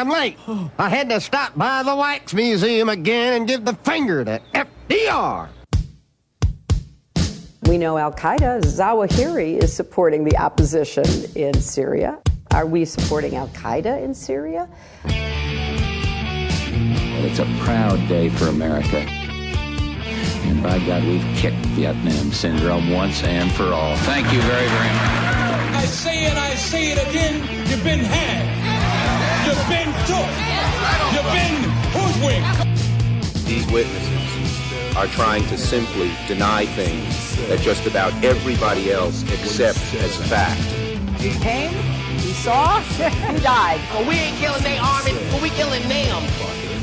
I'm late. I had to stop by the Wax Museum again and give the finger to FDR. We know Al-Qaeda, Zawahiri, is supporting the opposition in Syria. Are we supporting Al-Qaeda in Syria? Well, it's a proud day for America. And by God, we've kicked Vietnam syndrome once and for all. Thank you very, very much. I say it again, you've been had. You've been took. You've been hoodwinked. These witnesses are trying to simply deny things that just about everybody else accepts as fact. He came, he saw, he died. Well, we ain't killing their army, but we killing them.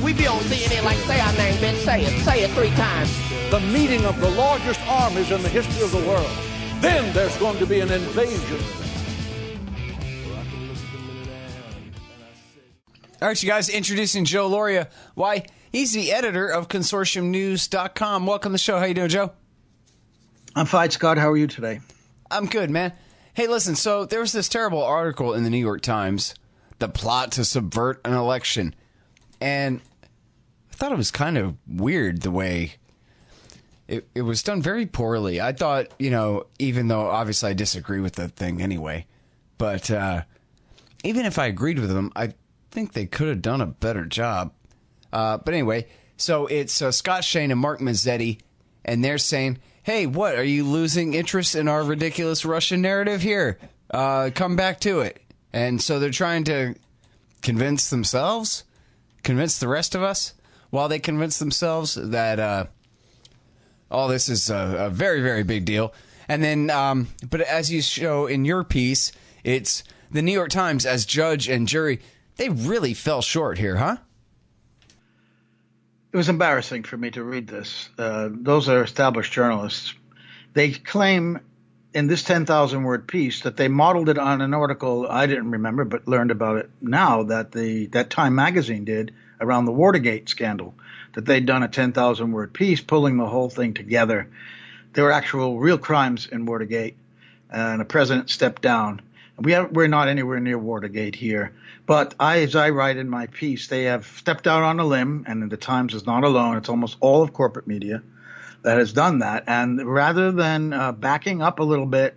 We be on CNN like, say our name, bitch, say it 3 times. The meeting of the largest armies in the history of the world. Then there's going to be an invasion. All right, you guys, introducing Joe Lauria. Why, he's the editor of consortiumnews.com. Welcome to the show. How you doing, Joe? I'm fine, Scott. How are you today? I'm good, man. Hey, listen, so there was this terrible article in the New York Times, The Plot to Subvert an Election. And I thought it was kind of weird the way it was done very poorly. I thought, even though obviously I disagree with the thing anyway, but even if I agreed with them, I think they could have done a better job. But anyway, so it's Scott Shane and Mark Mazzetti, and they're saying, hey, what, are you losing interest in our ridiculous Russian narrative here? Come back to it. And so they're trying to convince themselves, convince the rest of us, while they convince themselves that all this is a very, very big deal. And then, but as you show in your piece, it's the New York Times as judge and jury. They really fell short here, huh? It was embarrassing for me to read this. Those are established journalists. They claim in this 10,000-word piece that they modeled it on an article I didn't remember but learned about it now that Time magazine did around the Watergate scandal, that they'd done a 10,000-word piece pulling the whole thing together. There were actual real crimes in Watergate, and a president stepped down. We're not anywhere near Watergate here. But as I write in my piece, they have stepped out on a limb, and the Times is not alone. It's almost all of corporate media that has done that. And rather than backing up a little bit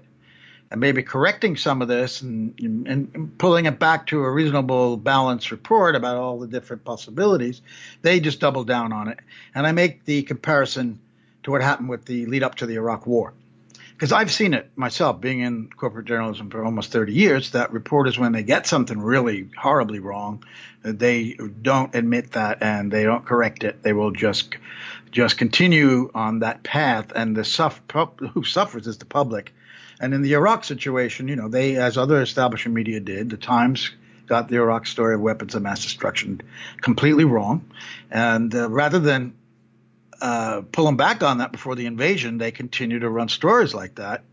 and maybe correcting some of this and pulling it back to a reasonable, balanced report about all the different possibilities, they just double down on it. And I make the comparison to what happened with the lead up to the Iraq War. Because I've seen it myself, being in corporate journalism for almost 30 years, that reporters, when they get something really horribly wrong, they don't admit that and they don't correct it. They will just continue on that path, and who suffers is the public. And in the Iraq situation, they, as other establishment media did, the Times got the Iraq story of weapons of mass destruction completely wrong. And rather than pulling back on that before the invasion, they continue to run stories like that.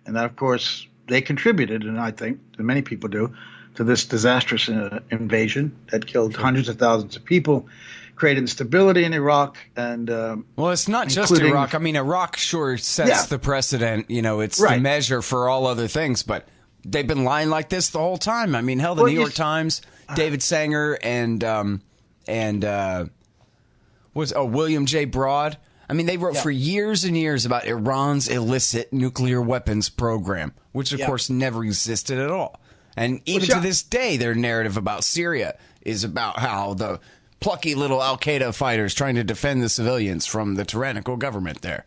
And that, of course, they contributed, and I think many people do, to this disastrous invasion that killed hundreds of thousands of people, created instability in Iraq. And well, it's not just Iraq. I mean, Iraq sure sets the precedent. It's the measure for all other things, but they've been lying like this the whole time. I mean, hell, the New York Times, David Sanger, and William J. Broad. I mean, they wrote for years and years about Iran's illicit nuclear weapons program, which, of course, never existed at all. And even to this day, their narrative about Syria is about how the plucky little al-Qaeda fighters trying to defend the civilians from the tyrannical government there.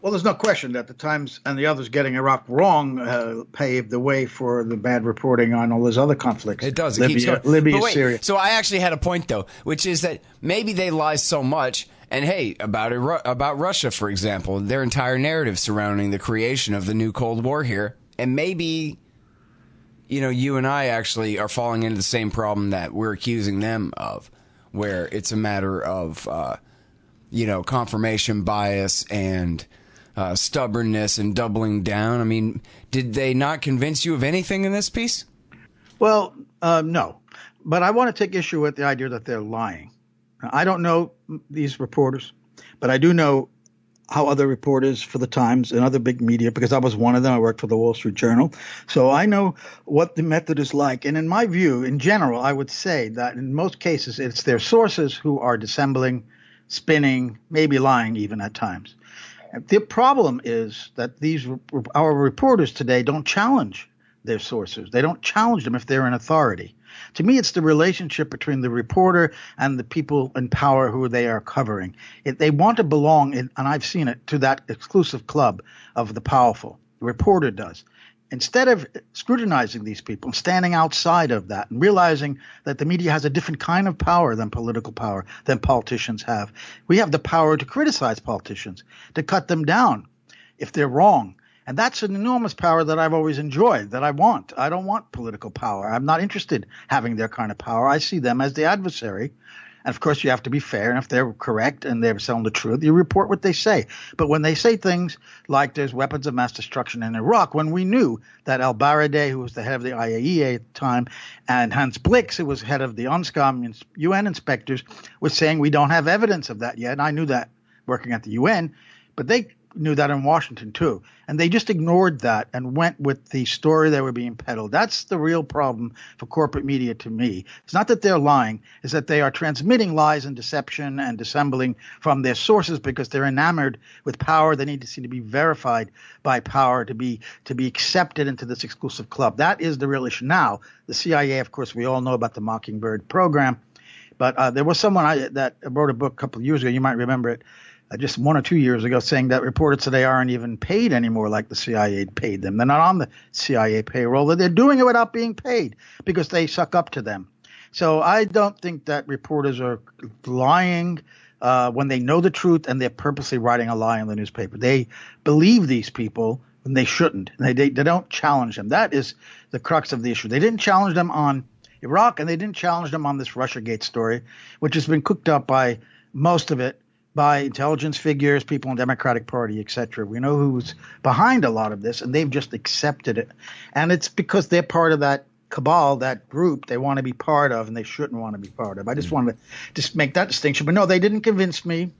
Well, there's no question that the Times and the others getting Iraq wrong paved the way for the bad reporting on all those other conflicts. It does. Libya, Syria. So I actually had a point, though, which is that maybe they lie so much. And, hey, about Russia, for example, their entire narrative surrounding the creation of the new Cold War here. And maybe, you and I actually are falling into the same problem that we're accusing them of, where it's a matter of, confirmation bias and stubbornness and doubling down. I mean, did they not convince you of anything in this piece? Well, no. But I want to take issue with the idea that they're lying. I don't know these reporters, but I do know how other reporters for the Times and other big media, because I was one of them, I worked for the Wall Street Journal, so I know what the method is like. And in my view, in general, I would say that in most cases, it's their sources who are dissembling, spinning, maybe lying even at times. The problem is that our reporters today don't challenge their sources. They don't challenge them if they're in authority. To me, it's the relationship between the reporter and the people in power who they are covering. They want to belong, and I've seen it, to that exclusive club of the powerful. The reporter does. Instead of scrutinizing these people and standing outside of that and realizing that the media has a different kind of power than political power, than politicians have, we have the power to criticize politicians, to cut them down if they're wrong. And that's an enormous power that I've always enjoyed, that I want. I don't want political power. I'm not interested in having their kind of power. I see them as the adversary. And, of course, you have to be fair. And if they're correct and they're telling the truth, you report what they say. But when they say things like there's weapons of mass destruction in Iraq, when we knew that al-Baradei, who was the head of the IAEA at the time, and Hans Blix, who was head of the UNSCOM UN inspectors, was saying we don't have evidence of that yet. And I knew that working at the UN. But they knew that in Washington, too. And they just ignored that and went with the story that were being peddled. That's the real problem for corporate media to me. It's not that they're lying. It's that they are transmitting lies and deception and dissembling from their sources because they're enamored with power. They need to seem to be verified by power to be accepted into this exclusive club. That is the real issue. Now, the CIA, of course, we all know about the Mockingbird program. But there was someone that wrote a book a couple of years ago. You might remember it. Just 1 or 2 years ago, saying that reporters today aren't even paid anymore like the CIA paid them. They're not on the CIA payroll. They're doing it without being paid because they suck up to them. So I don't think that reporters are lying when they know the truth and they're purposely writing a lie in the newspaper. They believe these people when they shouldn't. They don't challenge them. That is the crux of the issue. They didn't challenge them on Iraq, and they didn't challenge them on this Russiagate story, which has been cooked up by most of it by intelligence figures, people in the Democratic Party, etc. We know who's behind a lot of this, and they've just accepted it. And it's because they're part of that cabal, that group they want to be part of, and they shouldn't want to be part of. I just wanted to just make that distinction. But no, they didn't convince me.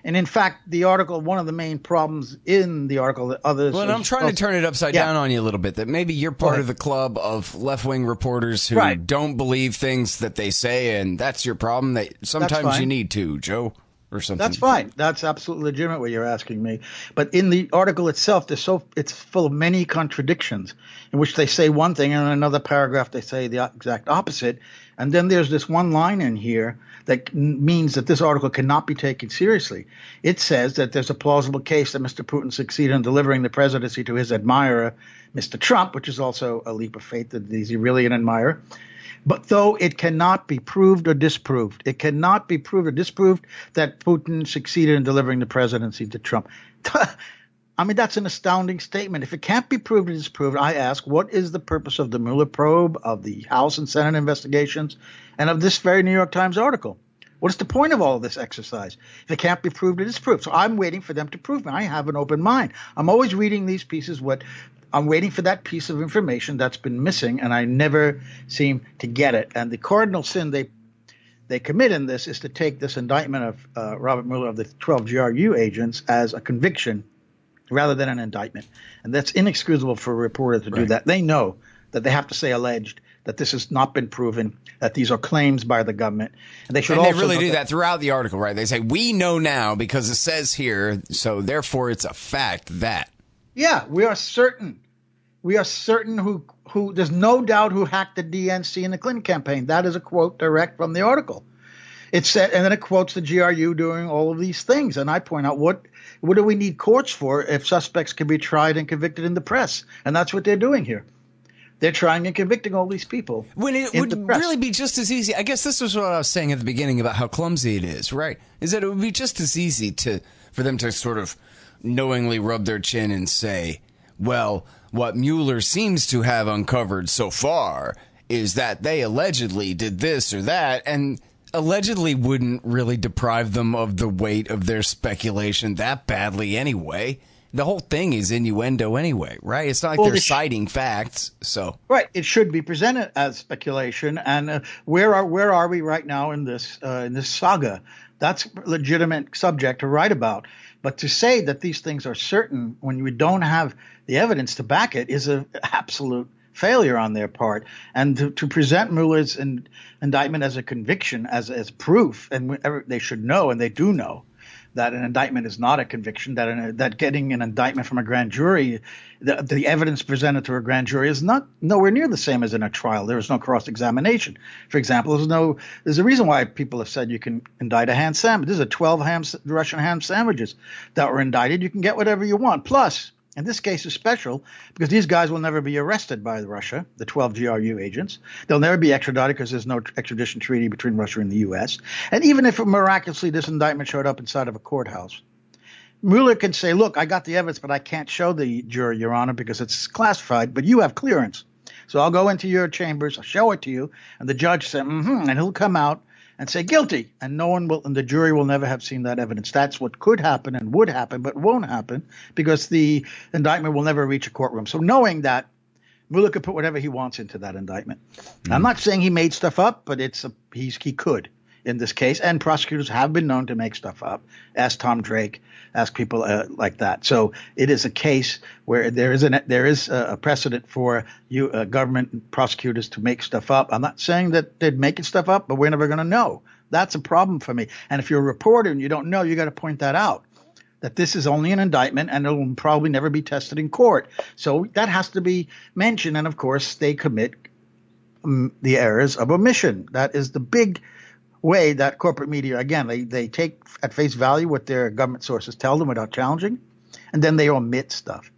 And in fact, the article, one of the main problems in the article that others... Well, I'm trying to turn it upside down on you a little bit, that maybe you're part of the club of left-wing reporters who don't believe things that they say, and that's your problem. That sometimes you need to, Joe. Or something. That's fine. That's absolutely legitimate what you're asking me. But in the article itself, it's full of many contradictions in which they say one thing and in another paragraph they say the exact opposite. And then there's this one line in here that means that this article cannot be taken seriously. It says that there's a plausible case that Mr. Putin succeeded in delivering the presidency to his admirer, Mr. Trump, which is also a leap of faith. That is he really an admirer? But though it cannot be proved or disproved, it cannot be proved or disproved that Putin succeeded in delivering the presidency to Trump. I mean, that's an astounding statement. If it can't be proved or disproved, I ask, what is the purpose of the Mueller probe, of the House and Senate investigations, and of this very New York Times article? What is the point of all of this exercise if it can't be proved or disproved? So I'm waiting for them to prove me. I have an open mind. I'm always reading these pieces, I'm waiting for that piece of information that's been missing, and I never seem to get it. And the cardinal sin they commit in this is to take this indictment of Robert Mueller of the 12 GRU agents as a conviction rather than an indictment. And that's inexcusable for a reporter to do that. They know that they have to say alleged, that this has not been proven, that these are claims by the government. And they should also really do that throughout the article, right? They say, we know now because it says here, so therefore it's a fact that. Yeah, we are certain. We are certain who there's no doubt who hacked the DNC in the Clinton campaign. That is a quote direct from the article. It said, and then it quotes the GRU doing all of these things. And I point out, what do we need courts for if suspects can be tried and convicted in the press? And that's what they're doing here. They're trying and convicting all these people. When it would really be just as easy. I guess this was what I was saying at the beginning about how clumsy it is, right? Is that it would be just as easy for them to sort of knowingly rub their chin and say, well, what Mueller seems to have uncovered so far is that they allegedly did this or that, and allegedly wouldn't really deprive them of the weight of their speculation that badly anyway. the whole thing is innuendo anyway, right? It's not like they're citing facts. So right, it should be presented as speculation. And where are we right now in this saga? That's a legitimate subject to write about. But to say that these things are certain when we don't have the evidence to back it is an absolute failure on their part. And to present Mueller's indictment as a conviction, as proof, and they should know, and they do know, that an indictment is not a conviction, that getting an indictment from a grand jury, the evidence presented to a grand jury is nowhere near the same as in a trial. There is no cross-examination. For example, there's a reason why people have said you can indict a ham sandwich. There's 12 Russian ham sandwiches that were indicted. You can get whatever you want. Plus, and this case is special because these guys will never be arrested by Russia, the 12 GRU agents. They'll never be extradited because there's no extradition treaty between Russia and the U.S. And even if miraculously this indictment showed up inside of a courthouse, Mueller can say, look, I got the evidence, but I can't show the jury, Your Honor, because it's classified, but you have clearance. So I'll go into your chambers, I'll show it to you, and the judge said, and he'll come out and say guilty, and the jury will never have seen that evidence. That's what could happen and would happen, but won't happen because the indictment will never reach a courtroom. So knowing that, Mueller could put whatever he wants into that indictment. I'm not saying he made stuff up, but he could in this case, and prosecutors have been known to make stuff up. Ask Tom Drake, ask people like that. So it is a case where there is a precedent for government prosecutors to make stuff up. I'm not saying that they're making stuff up, but we're never going to know. That's a problem for me. And if you're a reporter and you don't know, you got to point that out, that this is only an indictment and it will probably never be tested in court. So that has to be mentioned. And of course, they commit the errors of omission. That is the big way that corporate media, again, they take at face value what their government sources tell them without challenging, and then they omit stuff.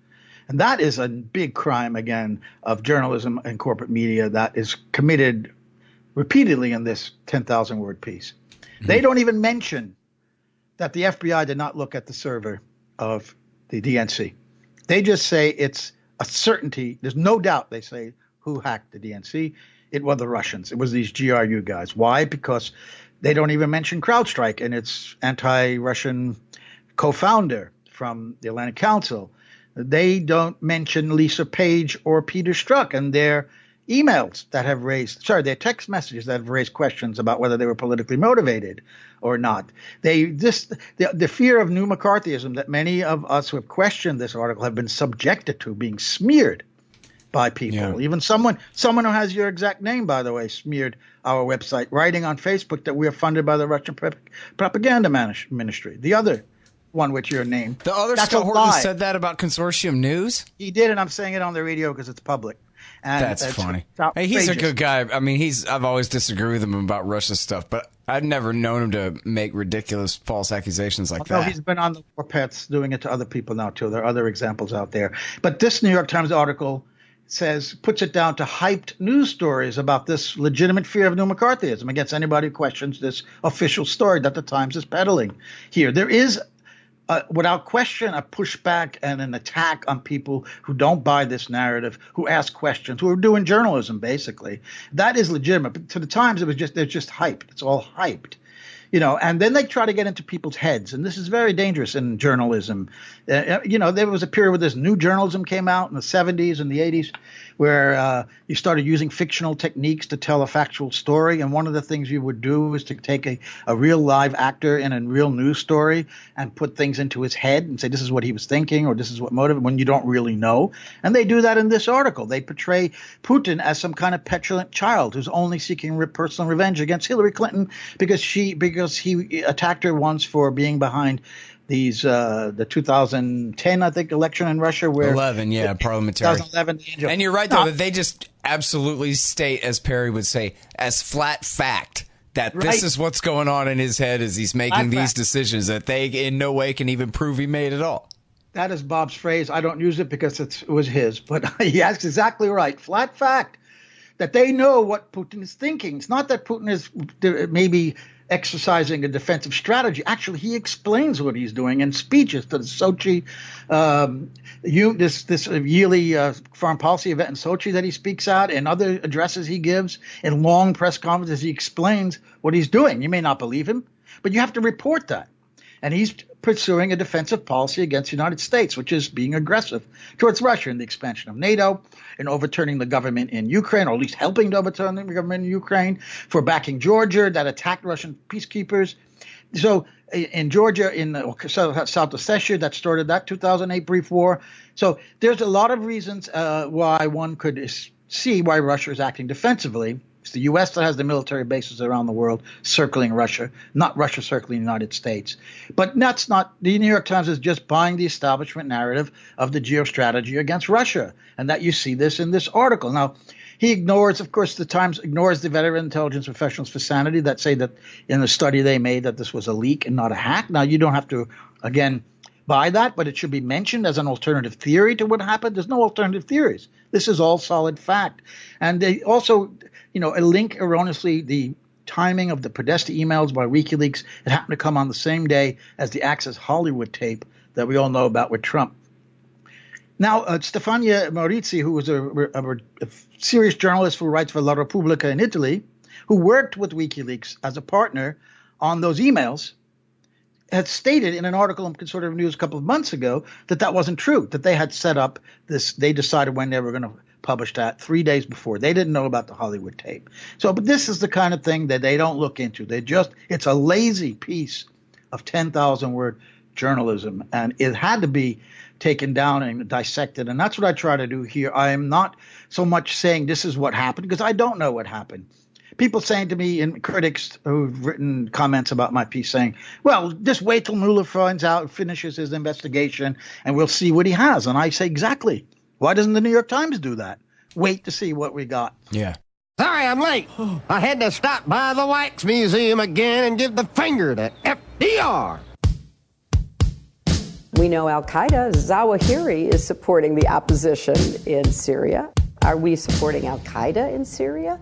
And that is a big crime, again, of journalism and corporate media that is committed repeatedly in this 10,000-word piece. They don't even mention that the FBI did not look at the server of the DNC. They just say it's a certainty. There's no doubt, they say, who hacked the DNC. It was the Russians. It was these GRU guys. Why? Because they don't even mention CrowdStrike and its anti-Russian co-founder from the Atlantic Council. They don't mention Lisa Page or Peter Strzok and their emails that have their text messages that have raised questions about whether they were politically motivated or not. The fear of new McCarthyism that many of us who have questioned this article have been subjected to, being smeared by people. Yeah. Even someone who has your exact name, by the way, smeared our website, writing on Facebook that we are funded by the Russian propaganda ministry. The other one with your name. The other Scott Horton said that about Consortium News? He did, and I'm saying it on the radio because it's public. And that's funny. Hey, he's a good guy. I mean, I've always disagreed with him about Russia stuff, but I've never known him to make ridiculous false accusations like that. No, he's been on the War Pets doing it to other people now, too. There are other examples out there. But this New York Times article puts it down to hyped news stories about this legitimate fear of new McCarthyism against anybody who questions this official story that the Times is peddling here. There is, without question, a pushback and an attack on people who don't buy this narrative, who ask questions, who are doing journalism, basically. That is legitimate. But to the Times, they're just hyped. It's all hyped. And then they try to get into people's heads, and this is very dangerous in journalism. There was a period where this new journalism came out in the 70s and the 80s, where you started using fictional techniques to tell a factual story. And one of the things you would do is to take a real live actor in a real news story and put things into his head and say, this is what he was thinking, or this is what motivated, when you don't really know. And they do that in this article. They portray Putin as some kind of petulant child who's only seeking personal revenge against Hillary Clinton because he attacked her once for being behind the 2010, I think, election in Russia, where 11, parliamentary. 2011, and you're right, though, that they just absolutely state, as Perry would say, as flat fact that this is what's going on in his head as he's making these decisions that they in no way can even prove he made at all. That is Bob's phrase. I don't use it because it was his, but he asks exactly right. Flat fact that they know what Putin is thinking. It's not that Putin is maybe exercising a defensive strategy. Actually, he explains what he's doing in speeches to the Sochi, this yearly foreign policy event in Sochi that he speaks at, and other addresses he gives, in long press conferences. He explains what he's doing. You may not believe him, but you have to report that. And he's pursuing a defensive policy against the United States, which is being aggressive towards Russia in the expansion of NATO, in overturning the government in Ukraine, or at least helping to overturn the government in Ukraine, for backing Georgia that attacked Russian peacekeepers. So in Georgia, in South Ossetia, that started that 2008 brief war. So there's a lot of reasons why one could see why Russia is acting defensively. It's the U.S. that has the military bases around the world circling Russia, not Russia circling the United States. But that's not – the New York Times is just buying the establishment narrative of the geostrategy against Russia, and that you see this in this article. Now, he ignores – of course, the Times ignores the veteran intelligence professionals for sanity that say that in the study they made that this was a leak and not a hack. Now, you don't have to, again – buy that, but it should be mentioned as an alternative theory to what happened. There's no alternative theories. This is all solid fact. And they also, link erroneously the timing of the Podesta emails by WikiLeaks. It happened to come on the same day as the Access Hollywood tape that we all know about with Trump. Now, Stefania Maurizi, who was a serious journalist who writes for La Repubblica in Italy, who worked with WikiLeaks as a partner on those emails, had stated in an article in Conservative News a couple of months ago that wasn't true, that they had set up this, they decided when they were going to publish that 3 days before. They didn't know about the Hollywood tape. So, but this is the kind of thing that they don't look into. It's a lazy piece of 10,000 word journalism, and it had to be taken down and dissected. And that's what I try to do here. I am not so much saying this is what happened, because I don't know what happened. People saying to me, and critics who've written comments about my piece saying, well, just wait till Mueller finishes his investigation and we'll see what he has. And I say, exactly. Why doesn't the New York Times do that? Wait to see what we got. Yeah. Sorry I'm late. I had to stop by the Wax Museum again and give the finger to FDR. We know al-Qaeda, Zawahiri, is supporting the opposition in Syria. Are we supporting al-Qaeda in Syria?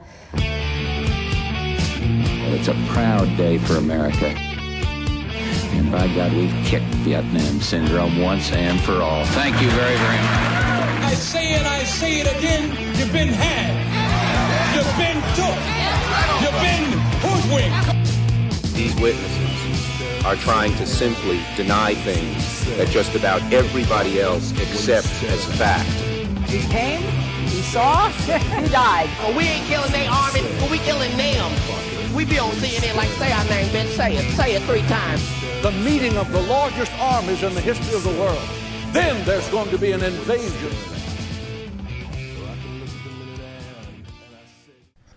It's a proud day for America. And by God, we've kicked Vietnam syndrome once and for all. Thank you very, very much. I say it, I say it again. You've been had. You've been took. You've been hoodwinked. These witnesses are trying to simply deny things that just about everybody else accepts as fact. He came, he saw, he died. Well, we ain't killing their army, but we killing them. We be on CNN like say our name, bitch. Say it 3 times. The meeting of the largest armies in the history of the world. Then there's going to be an invasion.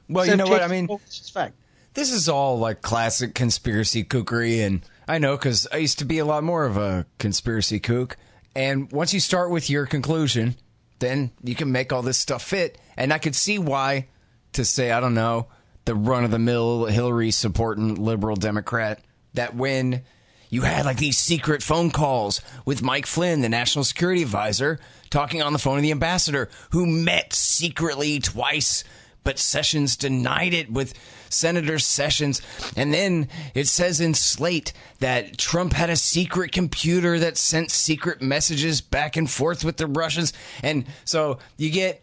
Well, you know what I mean? It's fact. This is all like classic conspiracy kookery, and I know because I used to be a lot more of a conspiracy kook. And once you start with your conclusion, then you can make all this stuff fit. And I could see why to say, I don't know, the run-of-the-mill Hillary supporting liberal Democrat, that when you had like these secret phone calls with Mike Flynn, the national security advisor, talking on the phone to the ambassador, who met secretly twice, but Sessions denied it with Senator Sessions. And then it says in Slate that Trump had a secret computer that sent secret messages back and forth with the Russians. And so you get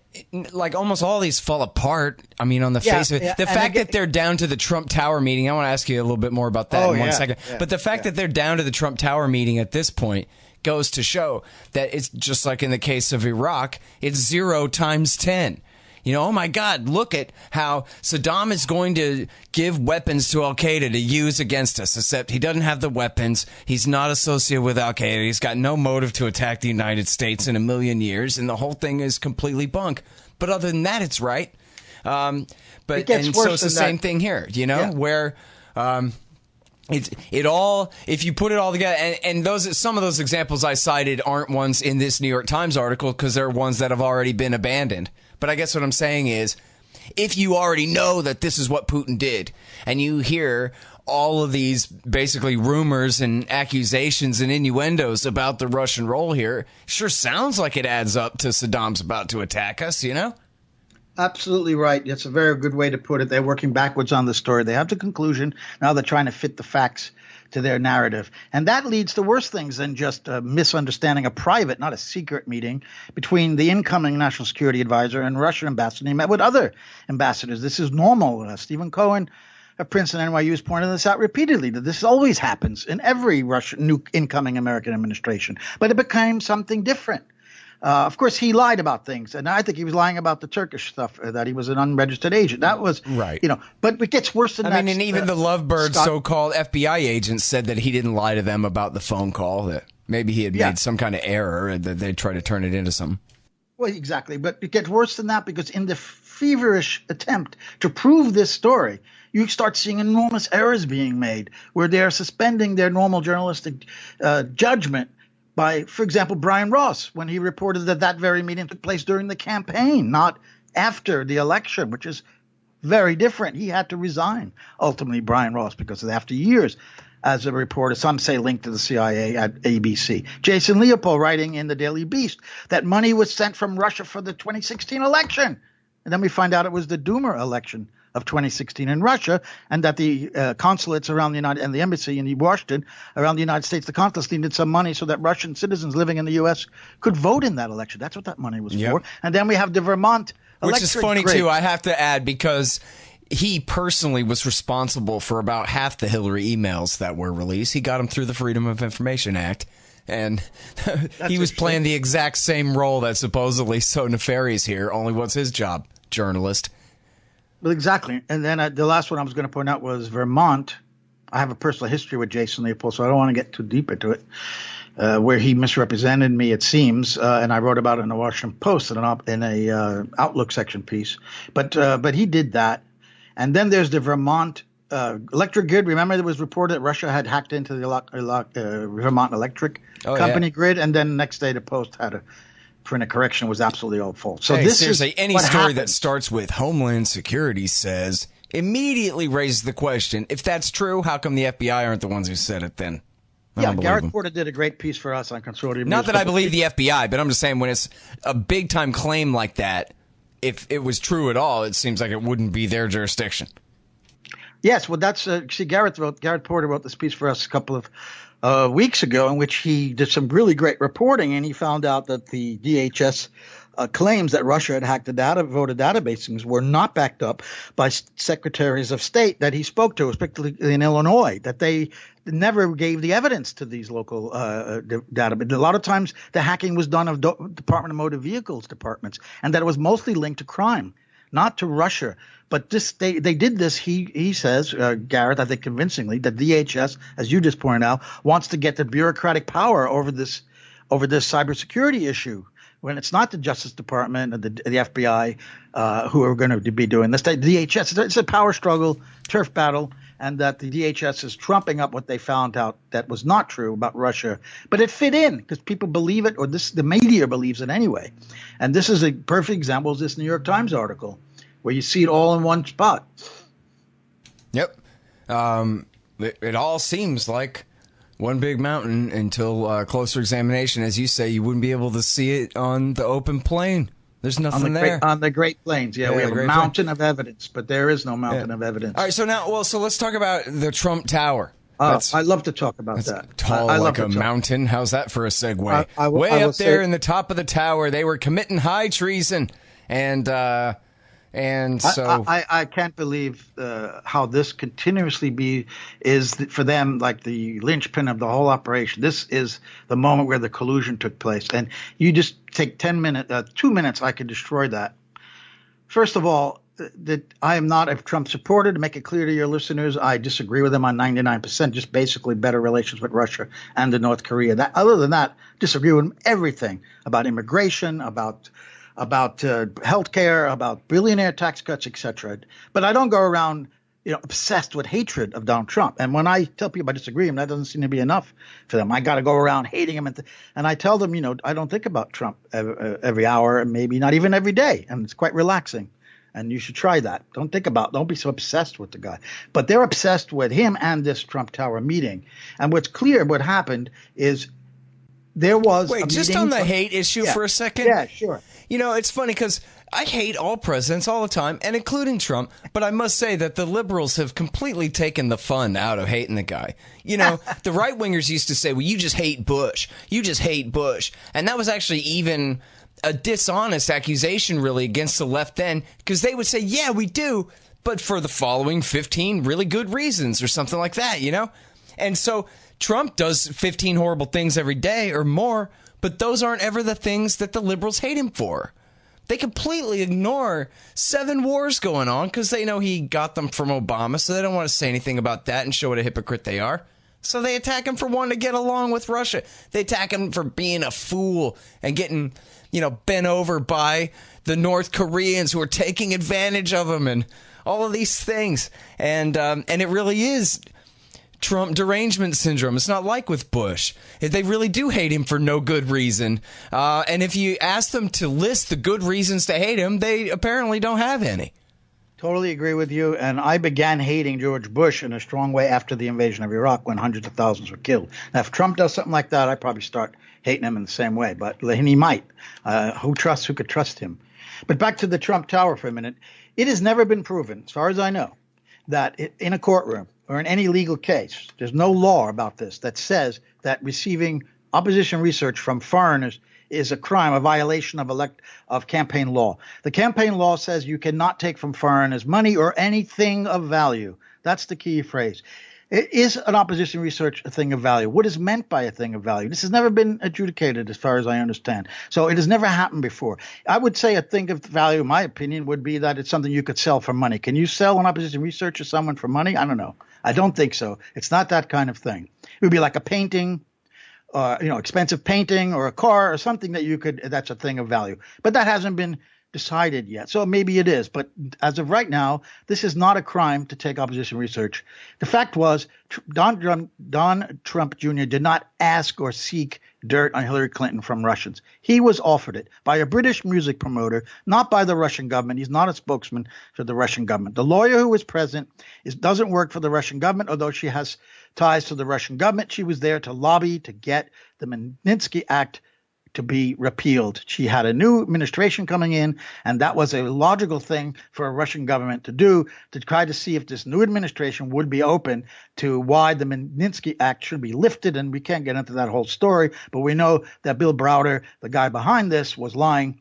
like almost all these fall apart. I mean, on the face of it, the fact that they're down to the Trump Tower meeting, I want to ask you a little bit more about that in 1 second. But the fact that they're down to the Trump Tower meeting at this point goes to show that it's just like in the case of Iraq, it's 0 times 10. You know, oh my God, look at how Saddam is going to give weapons to Al-Qaeda to use against us, except he doesn't have the weapons. He's not associated with Al-Qaeda. He's got no motive to attack the United States in a million years, and the whole thing is completely bunk. But other than that, it's right. So it's the same thing here, you know, where it all, if you put it all together, and some of those examples I cited aren't ones in this New York Times article because they're ones that have already been abandoned. But I guess what I'm saying is, if you already know that this is what Putin did, and you hear all of these basically rumors and accusations and innuendos about the Russian role here, sure sounds like it adds up to Saddam's about to attack us, you know? Absolutely right. That's a very good way to put it. They're working backwards on the story. They have the conclusion. Now they're trying to fit the facts to their narrative. And that leads to worse things than just a misunderstanding, a private, not a secret meeting between the incoming national security advisor and Russian ambassador. He met with other ambassadors. This is normal. Stephen Cohen of Princeton and NYU has pointed this out repeatedly, that this always happens in every Russian new incoming American administration. But it became something different. Of course, he lied about things, and I think he was lying about the Turkish stuff, that he was an unregistered agent. That was right. But it gets worse than that. I mean, and even the Lovebird so-called FBI agent said that he didn't lie to them about the phone call, that maybe he had made some kind of error and that they tried to turn it into something. Well, exactly. But it gets worse than that, because in the feverish attempt to prove this story, you start seeing enormous errors being made where they're suspending their normal journalistic judgment by, for example, Brian Ross, when he reported that very meeting took place during the campaign, not after the election, which is very different. He had to resign, ultimately, Brian Ross, because after years as a reporter, some say linked to the CIA at ABC. Jason Leopold writing in the Daily Beast that money was sent from Russia for the 2016 election. And then we find out it was the Duma election of 2016 in Russia, and that the consulates around the United and the embassy in Washington around the United States, the consulates needed some money so that Russian citizens living in the U.S. could vote in that election. That's what that money was for. And then we have the Vermont electric Which is funny, too, I have to add, because he personally was responsible for about half the Hillary emails that were released. He got them through the Freedom of Information Act. And he was playing the exact same role that's supposedly so nefarious here, only what's his job? Journalist. Well, exactly. And then the last one I was going to point out was Vermont. I have a personal history with Jason Leopold, so I don't want to get too deep into it, where he misrepresented me, it seems, and I wrote about it in the Washington Post in a Outlook section piece. But he did that. And then there's the Vermont electric grid. Remember, it was reported that Russia had hacked into the Vermont electric company grid, and then the next day the Post had a print a correction, was absolutely all false. So this seriously, is any story that starts with Homeland Security says immediately raises the question: if that's true, how come the FBI aren't the ones who said it then? Garrett Porter did a great piece for us on Consortium. Not that I believe the FBI, but I'm just saying when it's a big time claim like that, if it was true at all, it seems like it wouldn't be their jurisdiction. Yes, well, that's Garrett Porter wrote this piece for us a couple of weeks ago, in which he did some really great reporting, and he found out that the DHS claims that Russia had hacked the voter databases were not backed up by secretaries of state that he spoke to, particularly in Illinois, that they never gave the evidence to these local databases. A lot of times the hacking was done of Department of Motor Vehicles departments, and that it was mostly linked to crime, not to Russia. But they did this, he says, Garrett, I think convincingly, that DHS, as you just pointed out, wants to get the bureaucratic power over this cybersecurity issue, when it's not the Justice Department or the FBI who are going to be doing this. The DHS, it's a power struggle, turf battle, and that the DHS is trumping up what they found out that was not true about Russia. But it fit in because people believe it, or the media believes it anyway. And this is a perfect example of this New York Times article, where you see it all in one spot. Yep. It all seems like one big mountain until closer examination. As you say, you wouldn't be able to see it on the open plain. There's nothing there. On the Great Plains, we have a mountain of evidence, but there is no mountain of evidence. All right, so let's talk about the Trump Tower. I love to talk about that. Tall like a mountain. How's that for a segue? Way up there in the top of the tower, they were committing high treason. And so I can't believe how this continuously is for them like the linchpin of the whole operation. This is the moment where the collusion took place, and you just take 2 minutes. I could destroy that. First of all, that I am not a Trump supporter. To make it clear to your listeners, I disagree with him on 99%. Just basically better relations with Russia and the North Korea. Other than that, disagree with him everything about immigration, about healthcare, about billionaire tax cuts, etc. But I don't go around, obsessed with hatred of Donald Trump. And when I tell people I disagree with him, that doesn't seem to be enough for them. I got to go around hating him, and I tell them, I don't think about Trump every hour, and maybe not even every day, and it's quite relaxing. And you should try that. Don't be so obsessed with the guy. But they're obsessed with him and this Trump Tower meeting. And what's clear, what happened is there was just on the hate issue for a second. Yeah, sure. It's funny because I hate all presidents all the time, and including Trump, but I must say that the liberals have completely taken the fun out of hating the guy. The right-wingers used to say, well, you just hate Bush. You just hate Bush. And that was actually even a dishonest accusation, really, against the left then, because they would say, yeah, we do, but for the following 15 really good reasons or something like that, you know? And so Trump does 15 horrible things every day or more, but those aren't ever the things that the liberals hate him for. They completely ignore 7 wars going on because they know he got them from Obama, so they don't want to say anything about that and show what a hypocrite they are. So they attack him for wanting to get along with Russia. They attack him for being a fool and getting, bent over by the North Koreans who are taking advantage of him and all of these things. And it really is Trump derangement syndrome. It's not like with Bush. They really do hate him for no good reason. And if you ask them to list the good reasons to hate him, they apparently don't have any. Totally agree with you. And I began hating George Bush in a strong way after the invasion of Iraq when hundreds of thousands were killed. Now, if Trump does something like that, I'd probably start hating him in the same way. But he might. Who could trust him? But back to the Trump Tower for a minute. It has never been proven, as far as I know, that in a courtroom or in any legal case, there's no law about this that says that receiving opposition research from foreigners is a crime, a violation of campaign law. The campaign law says you cannot take from foreigners money or anything of value. That's the key phrase. Is an opposition research a thing of value? What is meant by a thing of value? This has never been adjudicated as far as I understand. So it has never happened before. I would say a thing of value, in my opinion, would be that it's something you could sell for money. Can you sell an opposition research to someone for money? I don't know. I don't think so. It's not that kind of thing. It would be like a painting, expensive painting or a car or something that's a thing of value. But that hasn't been decided yet. So maybe it is. But as of right now, this is not a crime to take opposition research. The fact was Don Trump Jr. did not ask or seek dirt on Hillary Clinton from Russians. He was offered it by a British music promoter, not by the Russian government. He's not a spokesman for the Russian government. The lawyer who was present doesn't work for the Russian government, although she has ties to the Russian government. She was there to lobby to get the Magnitsky Act to be repealed. She had a new administration coming in, and that was a logical thing for a Russian government to do, to try to see if this new administration would be open to why the Magnitsky Act should be lifted. And we can't get into that whole story, but we know that Bill Browder, the guy behind this, was lying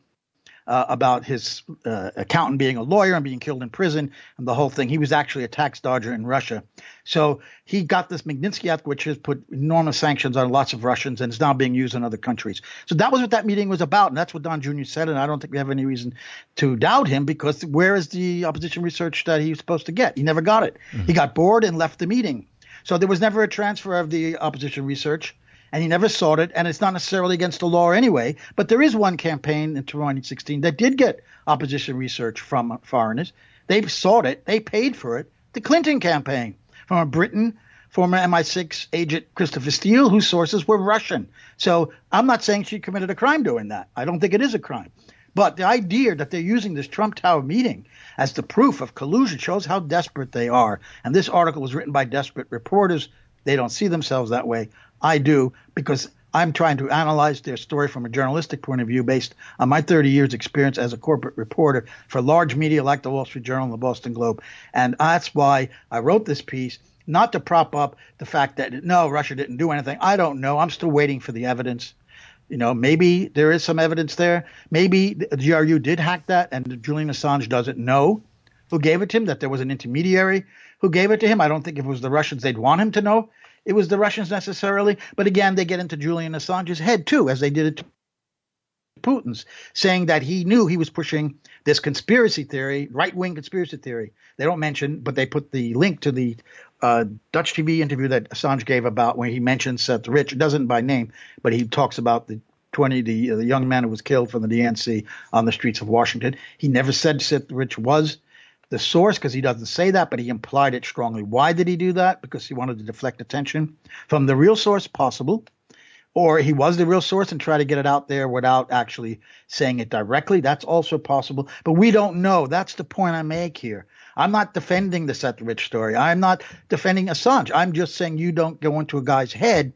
about his accountant being a lawyer and being killed in prison and the whole thing. He was actually a tax dodger in Russia. So he got this Magnitsky Act, which has put enormous sanctions on lots of Russians and is now being used in other countries. So that was what that meeting was about. And that's what Don Jr. said. And I don't think we have any reason to doubt him, because where is the opposition research that he was supposed to get? He never got it. Mm-hmm. He got bored and left the meeting. So there was never a transfer of the opposition research. And he never sought it, and it's not necessarily against the law anyway. But there is one campaign in 2016 that did get opposition research from foreigners. They sought it. They paid for it. The Clinton campaign from a Britain, former MI6 agent Christopher Steele, whose sources were Russian. So I'm not saying she committed a crime doing that. I don't think it is a crime. But the idea that they're using this Trump Tower meeting as the proof of collusion shows how desperate they are. And this article was written by desperate reporters. They don't see themselves that way. I do, because I'm trying to analyze their story from a journalistic point of view based on my 30 years experience as a corporate reporter for large media like the Wall Street Journal and the Boston Globe. And that's why I wrote this piece, not to prop up the fact that, no, Russia didn't do anything. I don't know. I'm still waiting for the evidence. Maybe there is some evidence there. Maybe the GRU did hack that and Julian Assange doesn't know who gave it to him, that there was an intermediary who gave it to him. I don't think if it was the Russians, they'd want him to know it was the Russians necessarily. But again, they get into Julian Assange's head too, as they did it to Putin's, saying that he knew he was pushing this conspiracy theory, right-wing conspiracy theory. They don't mention, but they put the link to the Dutch TV interview that Assange gave about when he mentions Seth Rich. It doesn't by name, but he talks about the young man who was killed from the DNC on the streets of Washington. He never said Seth Rich was the source, because he doesn't say that, but he implied it strongly. Why did he do that? Because he wanted to deflect attention from the real source, possible, or he was the real source and try to get it out there without actually saying it directly. That's also possible, but we don't know. That's the point I make here. I'm not defending the Seth Rich story. I'm not defending Assange. I'm just saying you don't go into a guy's head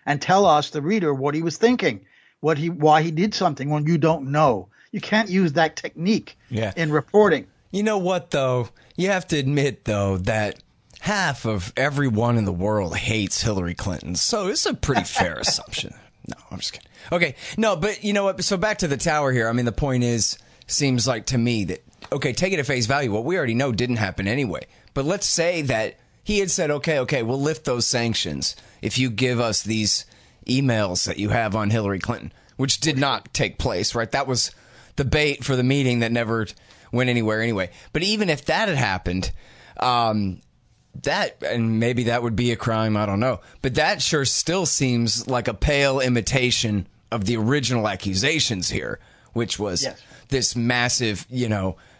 and tell us, the reader, what he was thinking, why he did something when you don't know. You can't use that technique in reporting. You know what, though? You have to admit, though, that half of everyone in the world hates Hillary Clinton. So it's a pretty fair assumption. No, I'm just kidding. Okay. No, but you know what? So back to the tower here. I mean, the point is, seems like to me that okay, take it at face value. What we already know didn't happen anyway. But let's say that he had said, okay, we'll lift those sanctions if you give us these emails that you have on Hillary Clinton, which did not take place, right? That was the bait for the meeting that never went anywhere anyway. But even if that had happened, that, and maybe that would be a crime, I don't know. But that sure still seems like a pale imitation of the original accusations here, which was this massive,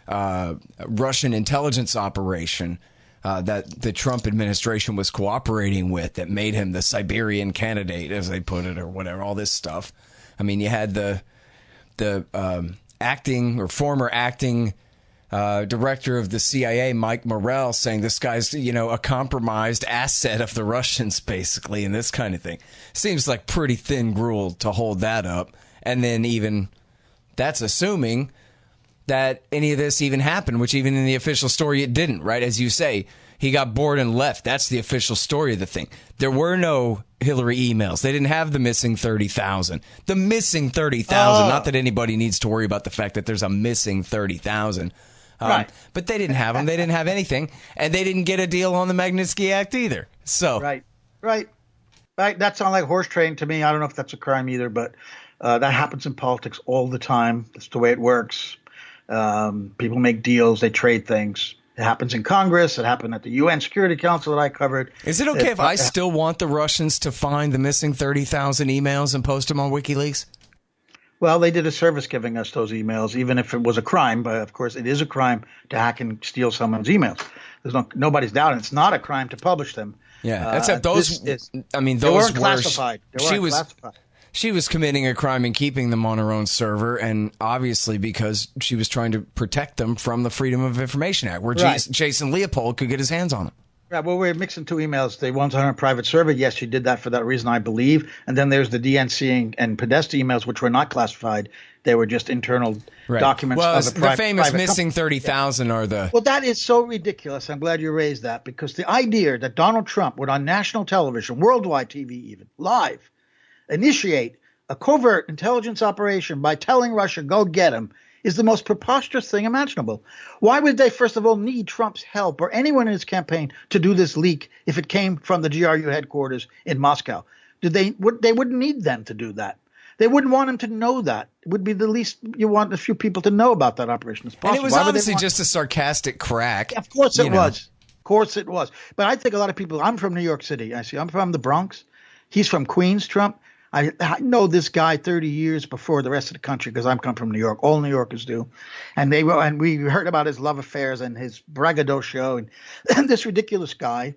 Russian intelligence operation that the Trump administration was cooperating with that made him the Siberian candidate, as they put it, or whatever, all this stuff. I mean, you had the acting or former acting director of the CIA, Mike Morrell, saying this guy's, a compromised asset of the Russians, basically, and this kind of thing. Seems like pretty thin gruel to hold that up. And then even that's assuming that any of this even happened, which even in the official story it didn't, right? As you say, he got bored and left. That's the official story of the thing. There were no Hillary emails. They didn't have the missing 30,000. The missing 30,000, not that anybody needs to worry about the fact that there's a missing 30,000. Right. But they didn't have them. They didn't have anything. And they didn't get a deal on the Magnitsky Act either. So Right. That sounds like horse trading to me. I don't know if that's a crime either, but that happens in politics all the time. That's the way it works. People make deals. They trade things. It happens in Congress. It happened at the UN Security Council that I covered. Is it okay if I still want the Russians to find the missing 30,000 emails and post them on WikiLeaks? Well, they did a service giving us those emails, even if it was a crime. But, of course, it is a crime to hack and steal someone's emails. Nobody's doubting it's not a crime to publish them. Yeah, except those. They weren't classified. She was committing a crime in keeping them on her own server, and obviously because she was trying to protect them from the Freedom of Information Act, where Jason Leopold could get his hands on them. Yeah, well, we're mixing two emails. The ones on a private server, yes, she did that for that reason, I believe. And then there's the DNC and Podesta emails, which were not classified. They were just internal documents. Well, the famous missing 30,000 are the... Well, that is so ridiculous. I'm glad you raised that, because the idea that Donald Trump would, on national television, worldwide TV even, live, initiate a covert intelligence operation by telling Russia, go get him, is the most preposterous thing imaginable. Why would they, first of all, need Trump's help or anyone in his campaign to do this leak if it came from the GRU headquarters in Moscow? They wouldn't need them to do that. They wouldn't want him to know that. It would be the least you want a few people to know about that operation as possible. And it was obviously just a sarcastic crack. Yeah, of course it was. Of course it was. But I think a lot of people, I'm from New York City. I'm from the Bronx. He's from Queens, Trump. I know this guy 30 years before the rest of the country because I'm come from New York. All New Yorkers do. And we heard about his love affairs and his braggadocio and this ridiculous guy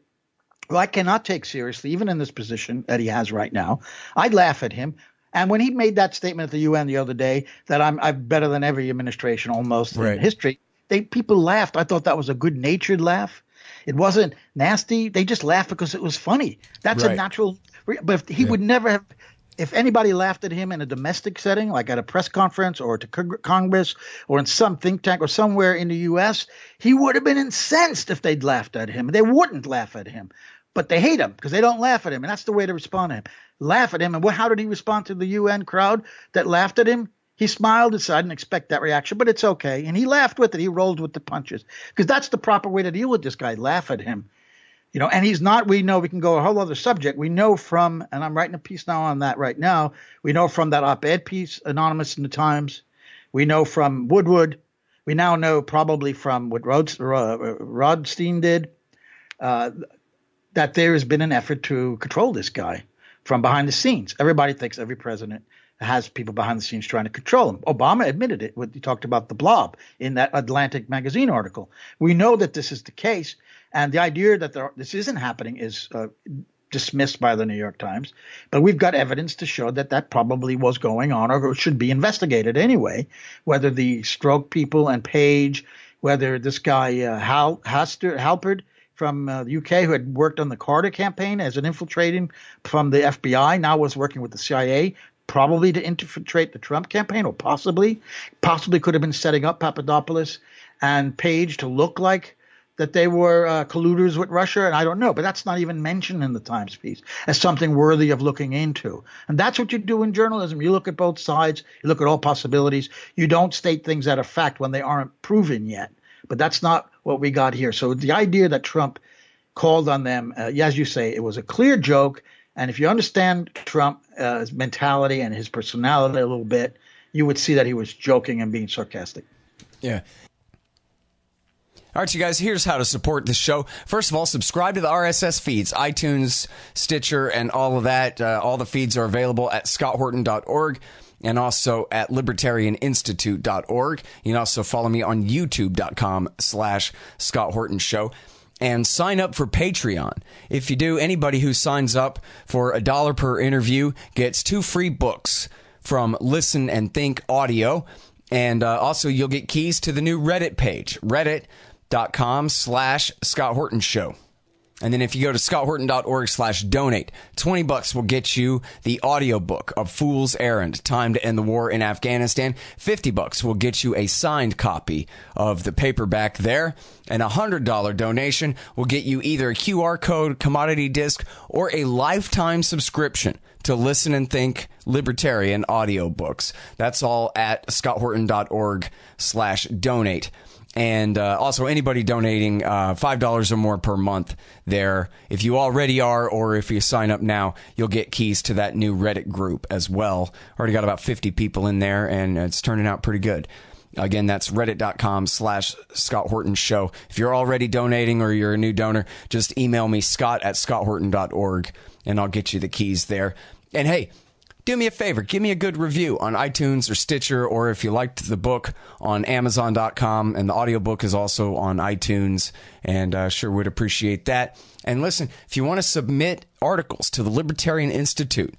who I cannot take seriously, even in this position that he has right now. I'd laugh at him. And when he made that statement at the UN the other day that I'm better than every administration almost in history, people laughed. I thought that was a good-natured laugh. It wasn't nasty. They just laughed because it was funny. That's a natural – but if he would never have – if anybody laughed at him in a domestic setting, like at a press conference or to Congress or in some think tank or somewhere in the U.S., he would have been incensed if they'd laughed at him. They wouldn't laugh at him, but they hate him because they don't laugh at him, and that's the way to respond to him. Laugh at him, and how did he respond to the UN crowd that laughed at him? He smiled and said, I didn't expect that reaction, but it's okay. And he laughed with it. He rolled with the punches because that's the proper way to deal with this guy, laugh at him. And he's not, we know we can go a whole other subject. We know from, and I'm writing a piece now on that right now. We know from that op-ed piece, anonymous in the Times. We know from Woodward. We now know probably from what Rodstein did, that there has been an effort to control this guy from behind the scenes. Everybody thinks every president has people behind the scenes trying to control him. Obama admitted it when he talked about the blob in that Atlantic magazine article. We know that this is the case. And the idea that this isn't happening is dismissed by the New York Times. But we've got evidence to show that probably was going on or should be investigated anyway, whether the Stroke people and Page, whether this guy Halpern from the UK who had worked on the Carter campaign as an infiltrating from the FBI, now was working with the CIA, probably to infiltrate the Trump campaign, or possibly could have been setting up Papadopoulos and Page to look like that they were colluders with Russia? And I don't know, but that's not even mentioned in the Times piece as something worthy of looking into. And that's what you do in journalism. You look at both sides. You look at all possibilities. You don't state things that are fact when they aren't proven yet. But that's not what we got here. So the idea that Trump called on them, as you say, it was a clear joke. And if you understand Trump's mentality and his personality a little bit, you would see that he was joking and being sarcastic. Yeah. All right, you guys, here's how to support the show. First of all, subscribe to the RSS feeds, iTunes, Stitcher, and all of that. All the feeds are available at scotthorton.org and also at libertarianinstitute.org. You can also follow me on youtube.com/Scott Horton Show. And sign up for Patreon. If you do, anybody who signs up for $1 per interview gets 2 free books from Listen and Think Audio. And also, you'll get keys to the new Reddit page, reddit.com/Scott Horton Show. And then if you go to scotthorton.org/donate, $20 will get you the audiobook of Fool's Errand, Time to End the War in Afghanistan. $50 will get you a signed copy of the paperback there. And a $100 donation will get you either a QR code, commodity disc, or a lifetime subscription to Listen and Think Libertarian audiobooks. That's all at scotthorton.org/donate. And also anybody donating $5 or more per month there. If you already are, or if you sign up now, you'll get keys to that new Reddit group as well. Already got about 50 people in there, and it's turning out pretty good. Again, that's reddit.com/Scott Horton Show. If you're already donating or you're a new donor, just email me, scott@scotthorton.org, and I'll get you the keys there. And hey, do me a favor, give me a good review on iTunes or Stitcher, or if you liked the book, on Amazon.com, and the audiobook is also on iTunes, and sure would appreciate that. And listen, if you want to submit articles to the Libertarian Institute,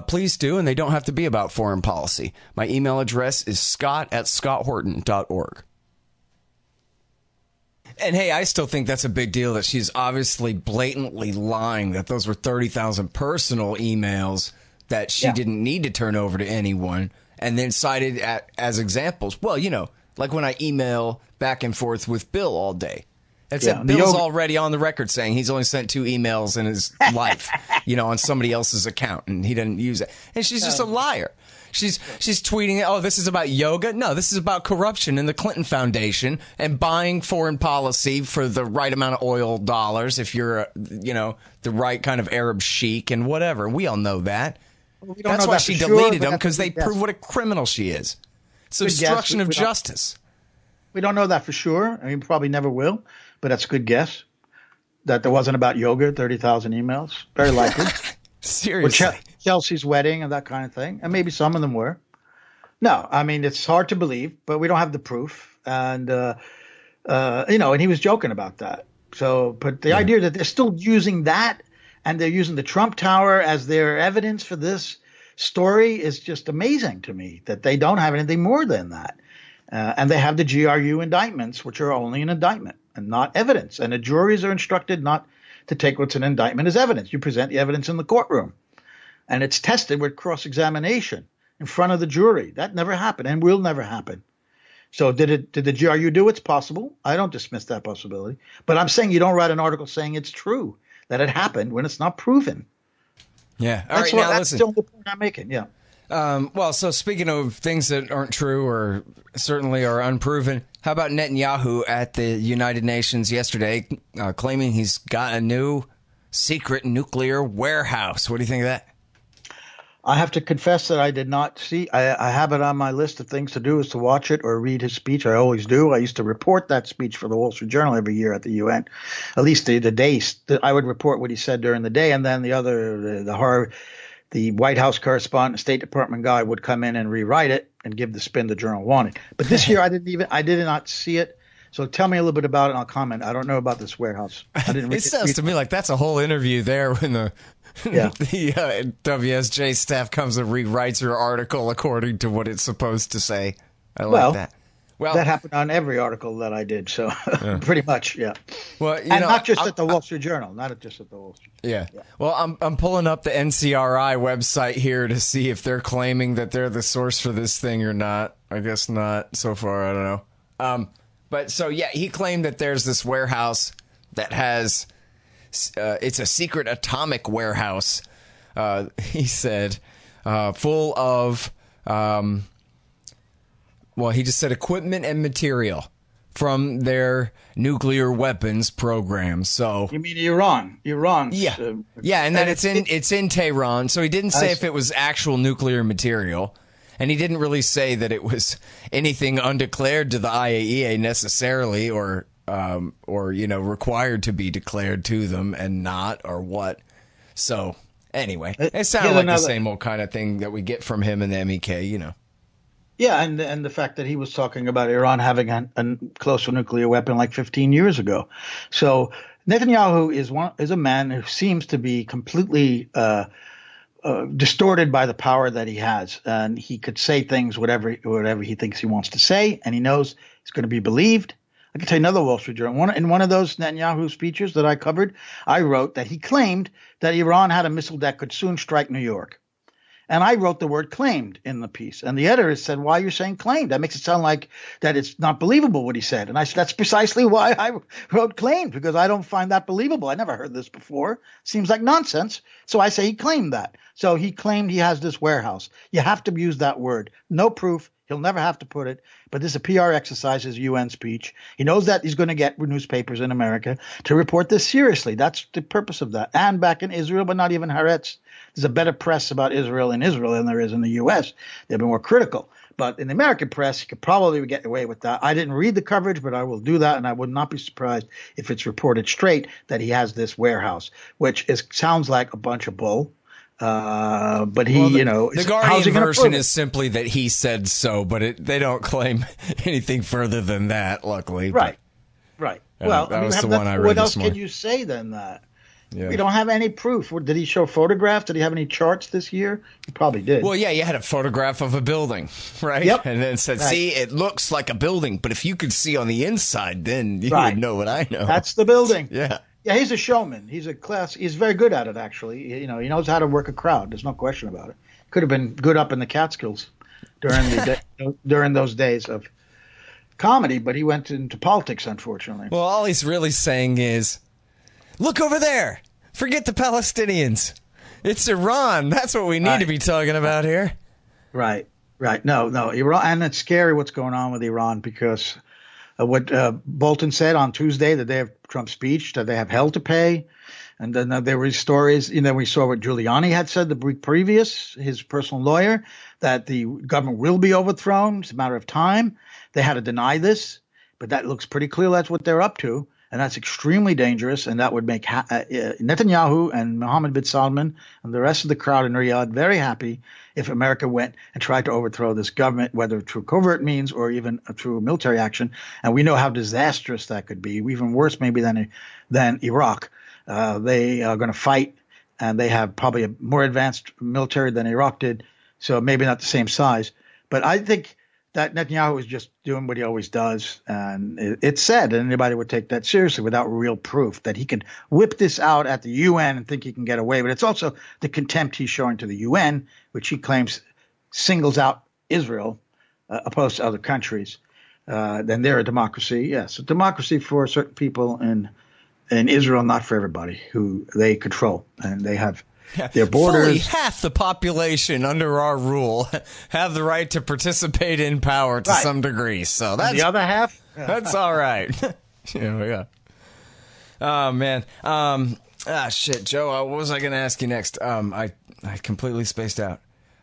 please do, and they don't have to be about foreign policy. My email address is scott@scotthorton.org. And hey, I still think that's a big deal that she's obviously blatantly lying, that those were 30,000 personal emails that she didn't need to turn over to anyone, and then cited as examples. Well, you know, like when I email back and forth with Bill all day. Except Bill's already on the record saying he's only sent 2 emails in his life, you know, on somebody else's account, and he didn't use it. And she's just a liar. She's tweeting, oh, this is about yoga. No, this is about corruption in the Clinton Foundation and buying foreign policy for the right amount of oil dollars if you're, you know, the right kind of Arab sheik and whatever. We all know that. That's why she deleted them, because they prove what a criminal she is. It's obstruction of justice. We don't know that for sure. I mean, probably never will, but that's a good guess. That there wasn't about yoga, 30,000 emails. Very likely. Seriously. Or Chelsea's wedding and that kind of thing. And maybe some of them were. No, I mean, it's hard to believe, but we don't have the proof. And, you know, and he was joking about that. So, but the idea that they're still using that, and they're using the Trump Tower as their evidence for this story, is just amazing to me, that they don't have anything more than that. And they have the GRU indictments, which are only an indictment and not evidence. And the juries are instructed not to take what's an indictment as evidence. You present the evidence in the courtroom, and it's tested with cross-examination in front of the jury. That never happened and will never happen. So did the GRU do it's possible? I don't dismiss that possibility. But I'm saying you don't write an article saying it's true that it happened when it's not proven. Yeah. All right, now that's still the point I'm making. Yeah. Well, so speaking of things that aren't true or certainly are unproven, how about Netanyahu at the United Nations yesterday claiming he's got a new secret nuclear warehouse? What do you think of that? I have to confess that I did not see. I have it on my list of things to do, is to watch it or read his speech. I always do. I used to report that speech for the Wall Street Journal every year at the UN, at least the days. I would report what he said during the day, and then the White House correspondent, State Department guy would come in and rewrite it and give the spin the Journal wanted. But this year I did not see it. So tell me a little bit about it, and I'll comment. I don't know about this warehouse. I didn't read it. Sounds to me like that's a whole interview there when the WSJ staff comes and rewrites your article according to what it's supposed to say. I like that. Well, that happened on every article that I did, so pretty much, yeah. Well, and not just at the Wall Street Journal, not just at the Wall Street. Yeah. Well, I'm pulling up the NCRI website here to see if they're claiming that they're the source for this thing or not. I guess not so far. I don't know. But so, yeah, he claimed that there's this warehouse that has, it's a secret atomic warehouse, he said, full of, he just said equipment and material from their nuclear weapons program. So you mean Iran? Iran? Yeah, and then it's in Tehran. So he didn't say if it was actual nuclear material, and he didn't really say that it was anything undeclared to the IAEA necessarily, or required to be declared to them and not, or what. So anyway, it sounded like the same old kind of thing that we get from him and the MEK, Yeah, and the fact that he was talking about Iran having a closer nuclear weapon like 15 years ago. So Netanyahu is a man who seems to be completely distorted by the power that he has, and he could say things whatever he thinks he wants to say, and he knows it's going to be believed. I can tell you another Wall Street Journal. In one of those Netanyahu speeches that I covered, I wrote that he claimed that Iran had a missile that could soon strike New York. And I wrote the word claimed in the piece. And the editor said, why are you saying claimed? That makes it sound like that it's not believable what he said. And I said, that's precisely why I wrote claimed, because I don't find that believable. I never heard this before. Seems like nonsense. So I say he claimed that. So he claimed he has this warehouse. You have to use that word. No proof. He'll never have to put it. But this is a PR exercise, his UN speech. He knows that he's going to get newspapers in America to report this seriously. That's the purpose of that. And back in Israel, but not even Haaretz. There's a better press about Israel in Israel than there is in the U.S. They've been more critical. But in the American press, you could probably get away with that. I didn't read the coverage, but I will do that, and I would not be surprised if it's reported straight that he has this warehouse, which sounds like a bunch of bull. But the Guardian version is simply that he said so, but they don't claim anything further than that, luckily. Right. Well, that was the one I read. What else can you say than that? Yeah. We don't have any proof. Did he show photographs? Did he have any charts this year? He probably did. Well, yeah, you had a photograph of a building, right? Yep. And then said, see, it looks like a building, but if you could see on the inside, then you would know what I know. That's the building. Yeah. Yeah, he's a showman. He's very good at it, actually. He knows how to work a crowd. There's no question about it. Could have been good up in the Catskills during those days of comedy, but he went into politics, unfortunately. Well, all he's really saying is, look over there. Forget the Palestinians. It's Iran. That's what we need to be talking about here. Right. No, Iran, and it's scary what's going on with Iran, because what Bolton said on Tuesday, the day of Trump's speech, that they have hell to pay. And then there were stories, we saw what Giuliani had said the week previous, his personal lawyer, that the government will be overthrown. It's a matter of time. They had to deny this, but that looks pretty clear that's what they're up to. And that's extremely dangerous, and that would make Netanyahu and Mohammed bin Salman and the rest of the crowd in Riyadh very happy if America went and tried to overthrow this government, whether through covert means or even through military action. And we know how disastrous that could be, even worse maybe than Iraq. They are going to fight, and they have probably a more advanced military than Iraq did, so maybe not the same size. But I think that Netanyahu is just doing what he always does, and it's sad that anybody would take that seriously without real proof that he can whip this out at the UN and think he can get away. But it's also the contempt he's showing to the UN, which he claims singles out Israel opposed to other countries. Then they're a democracy. Yes, a democracy for certain people in Israel, not for everybody, who they control, and they have their borders. Fully half the population under our rule have the right to participate in power to some degree. So that's the other half. That's all right. Yeah. Oh man. Shit, Joe. What was I going to ask you next? I completely spaced out.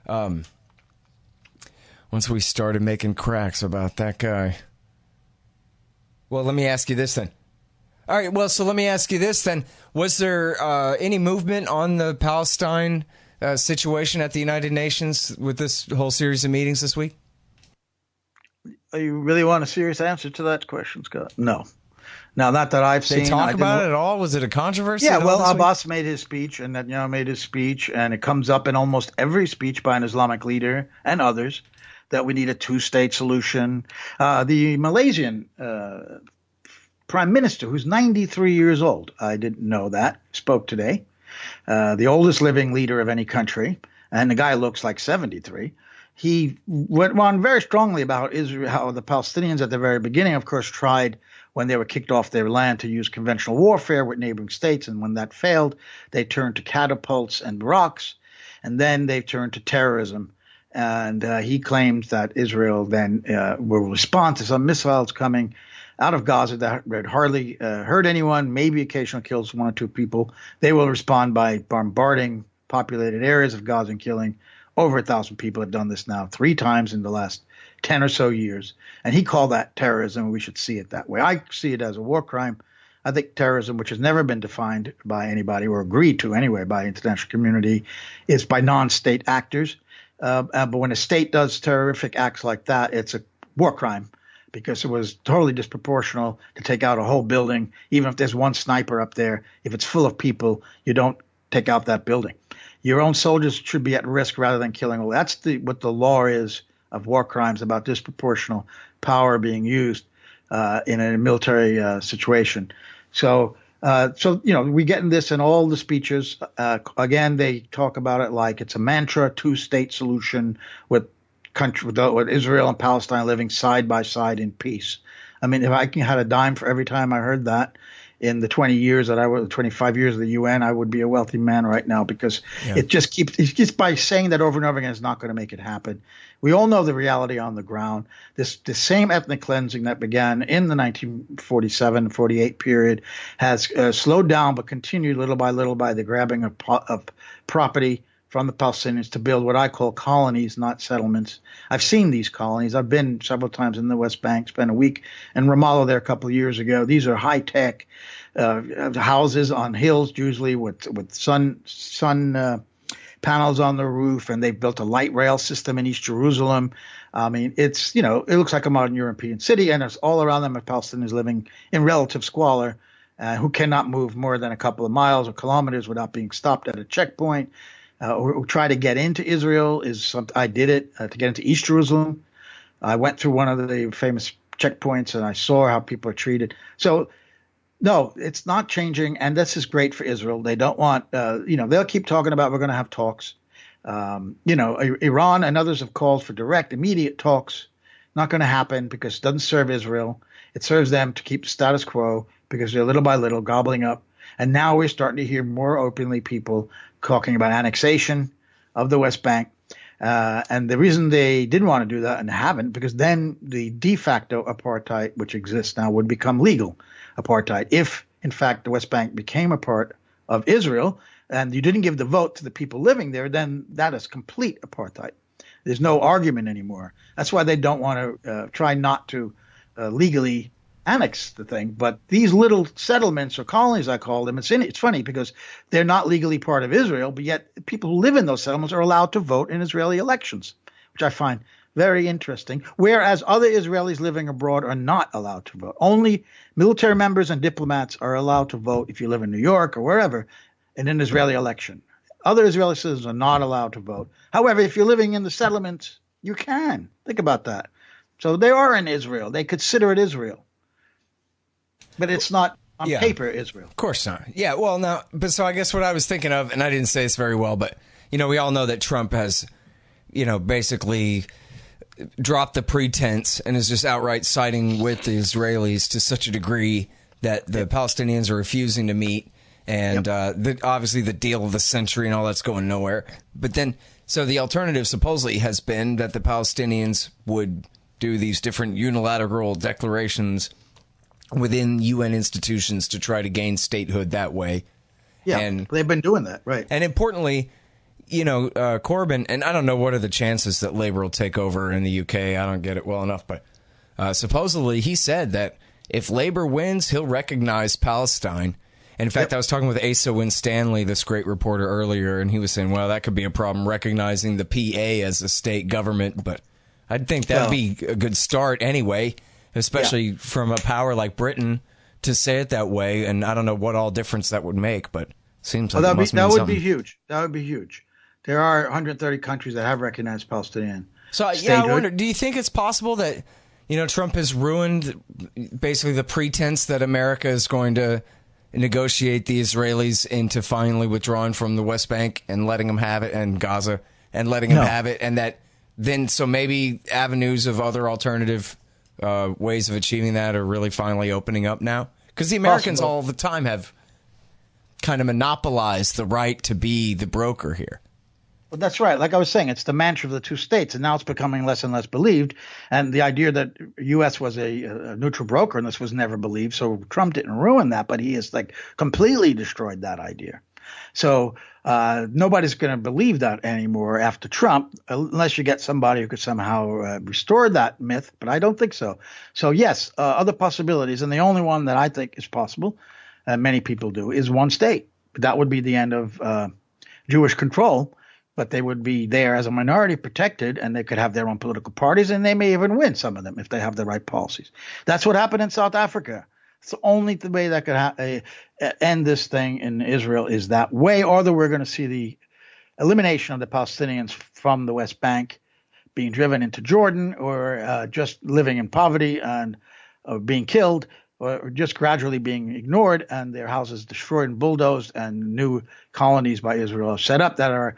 Once we started making cracks about that guy. Well, let me ask you this then. All right, well, so let me ask you this then. Was there any movement on the Palestine situation at the United Nations with this whole series of meetings this week? You really want a serious answer to that question, Scott? No. Now, not that I've seen. They talk about it at all? Was it a controversy? Yeah, well, Abbas made his speech, and Netanyahu made his speech, and it comes up in almost every speech by an Islamic leader and others that we need a two-state solution. The Malaysian Prime Minister, who's 93 years old, I didn't know that, spoke today. The oldest living leader of any country, and the guy looks like 73. he went on very strongly about Israel, how the Palestinians at the very beginning, of course, tried when they were kicked off their land to use conventional warfare with neighboring states. And when that failed, they turned to catapults and rocks. And then they turned to terrorism. And he claims that Israel then will respond to some missiles coming out of Gaza that had hardly hurt anyone, maybe occasionally kills one or two people. They will respond by bombarding populated areas of Gaza and killing over 1,000 people. Have done this now 3 times in the last 10 or so years. And he called that terrorism. We should see it that way. I see it as a war crime. I think terrorism, which has never been defined by anybody or agreed to anyway by the international community, is by non-state actors. But when a state does terrific acts like that, it's a war crime because it was totally disproportional to take out a whole building. Even if there's one sniper up there, if it's full of people, you don't take out that building. Your own soldiers should be at risk rather than killing all. That's what the law is of war crimes, about disproportional power being used in a military situation. So we get in this in all the speeches. Again, they talk about it like it's a mantra, 2-state solution with Israel and Palestine living side by side in peace. I mean, if I had a dime for every time I heard that in the 25 years of the UN, I would be a wealthy man right now, because it just by saying that over and over again is not going to make it happen. We all know the reality on the ground. The same ethnic cleansing that began in the 1947-48 period has slowed down but continued little by little by the grabbing of property from the Palestinians to build what I call colonies, not settlements. I've seen these colonies. I've been several times in the West Bank, spent a week in Ramallah there a couple of years ago. These are high-tech houses on hills, usually with sun panels on the roof, and they've built a light rail system in East Jerusalem. I mean, it looks like a modern European city, and it's all around them are Palestinians living in relative squalor, who cannot move more than a couple of miles or kilometers without being stopped at a checkpoint. Or try to get into Israel I did it to get into East Jerusalem. I went through one of the famous checkpoints and I saw how people are treated. So, no, it's not changing. And this is great for Israel. They don't want, they'll keep talking about we're going to have talks. Iran and others have called for direct, immediate talks. Not going to happen because it doesn't serve Israel. It serves them to keep the status quo because they're little by little gobbling up. And now we're starting to hear more openly people talking about annexation of the West Bank. And the reason they didn't want to do that and haven't, because then the de facto apartheid, which exists now, would become legal apartheid. If, in fact, the West Bank became a part of Israel and you didn't give the vote to the people living there, then that is complete apartheid. There's no argument anymore. That's why they don't want to try not to legally annex the thing. But these little settlements or colonies, I call them, it's funny because they're not legally part of Israel, but yet people who live in those settlements are allowed to vote in Israeli elections, which I find very interesting, whereas other Israelis living abroad are not allowed to vote. Only military members and diplomats are allowed to vote if you live in New York or wherever in an Israeli election. Other Israeli citizens are not allowed to vote. However, if you're living in the settlements, you can. Think about that. So they are in Israel. They consider it Israel. But it's not on paper Israel. Of course not. Yeah, well, now, but so I guess what I was thinking of, and I didn't say this very well, but, we all know that Trump has, basically dropped the pretense and is just outright siding with the Israelis to such a degree that the Palestinians are refusing to meet. And obviously the deal of the century and all that's going nowhere. But then, so the alternative supposedly has been that the Palestinians would do these different unilateral declarations within UN institutions to try to gain statehood that way. Yeah, and they've been doing that, right. And importantly, Corbyn, and I don't know what are the chances that Labour will take over in the UK. I don't get it well enough, but supposedly he said that if Labour wins, he'll recognize Palestine. And in fact, I was talking with Asa Winstanley, this great reporter, earlier, and he was saying, well, that could be a problem recognizing the PA as a state government, but I'd think that'd be a good start anyway, especially from a power like Britain to say it that way. And I don't know what all difference that would make, but it seems like that would be huge. That would be huge. There are 130 countries that have recognized Palestinian statehood. I wonder, do you think it's possible that, Trump has ruined basically the pretense that America is going to negotiate the Israelis into finally withdrawing from the West Bank and letting them have it, and Gaza and letting them have it, and that then so maybe avenues of other alternative ways of achieving that are really finally opening up now? Because the Americans all the time have kind of monopolized the right to be the broker here. Well, that's right. Like I was saying, it's the mantra of the two states, and now it's becoming less and less believed. And the idea that U.S. was a neutral broker, and this was never believed. So Trump didn't ruin that, but he has like completely destroyed that idea. So nobody's going to believe that anymore after Trump, unless you get somebody who could somehow restore that myth. But I don't think so. So yes, other possibilities, and the only one that I think is possible, many people do, is one state. That would be the end of Jewish control. But they would be there as a minority protected, and they could have their own political parties, and they may even win some of them if they have the right policies. That's what happened in South Africa. It's the only way that could end this thing in Israel is that way, or that we're going to see the elimination of the Palestinians from the West Bank, being driven into Jordan, or just living in poverty and being killed, or just gradually being ignored, and their houses destroyed and bulldozed, and new colonies by Israel are set up that are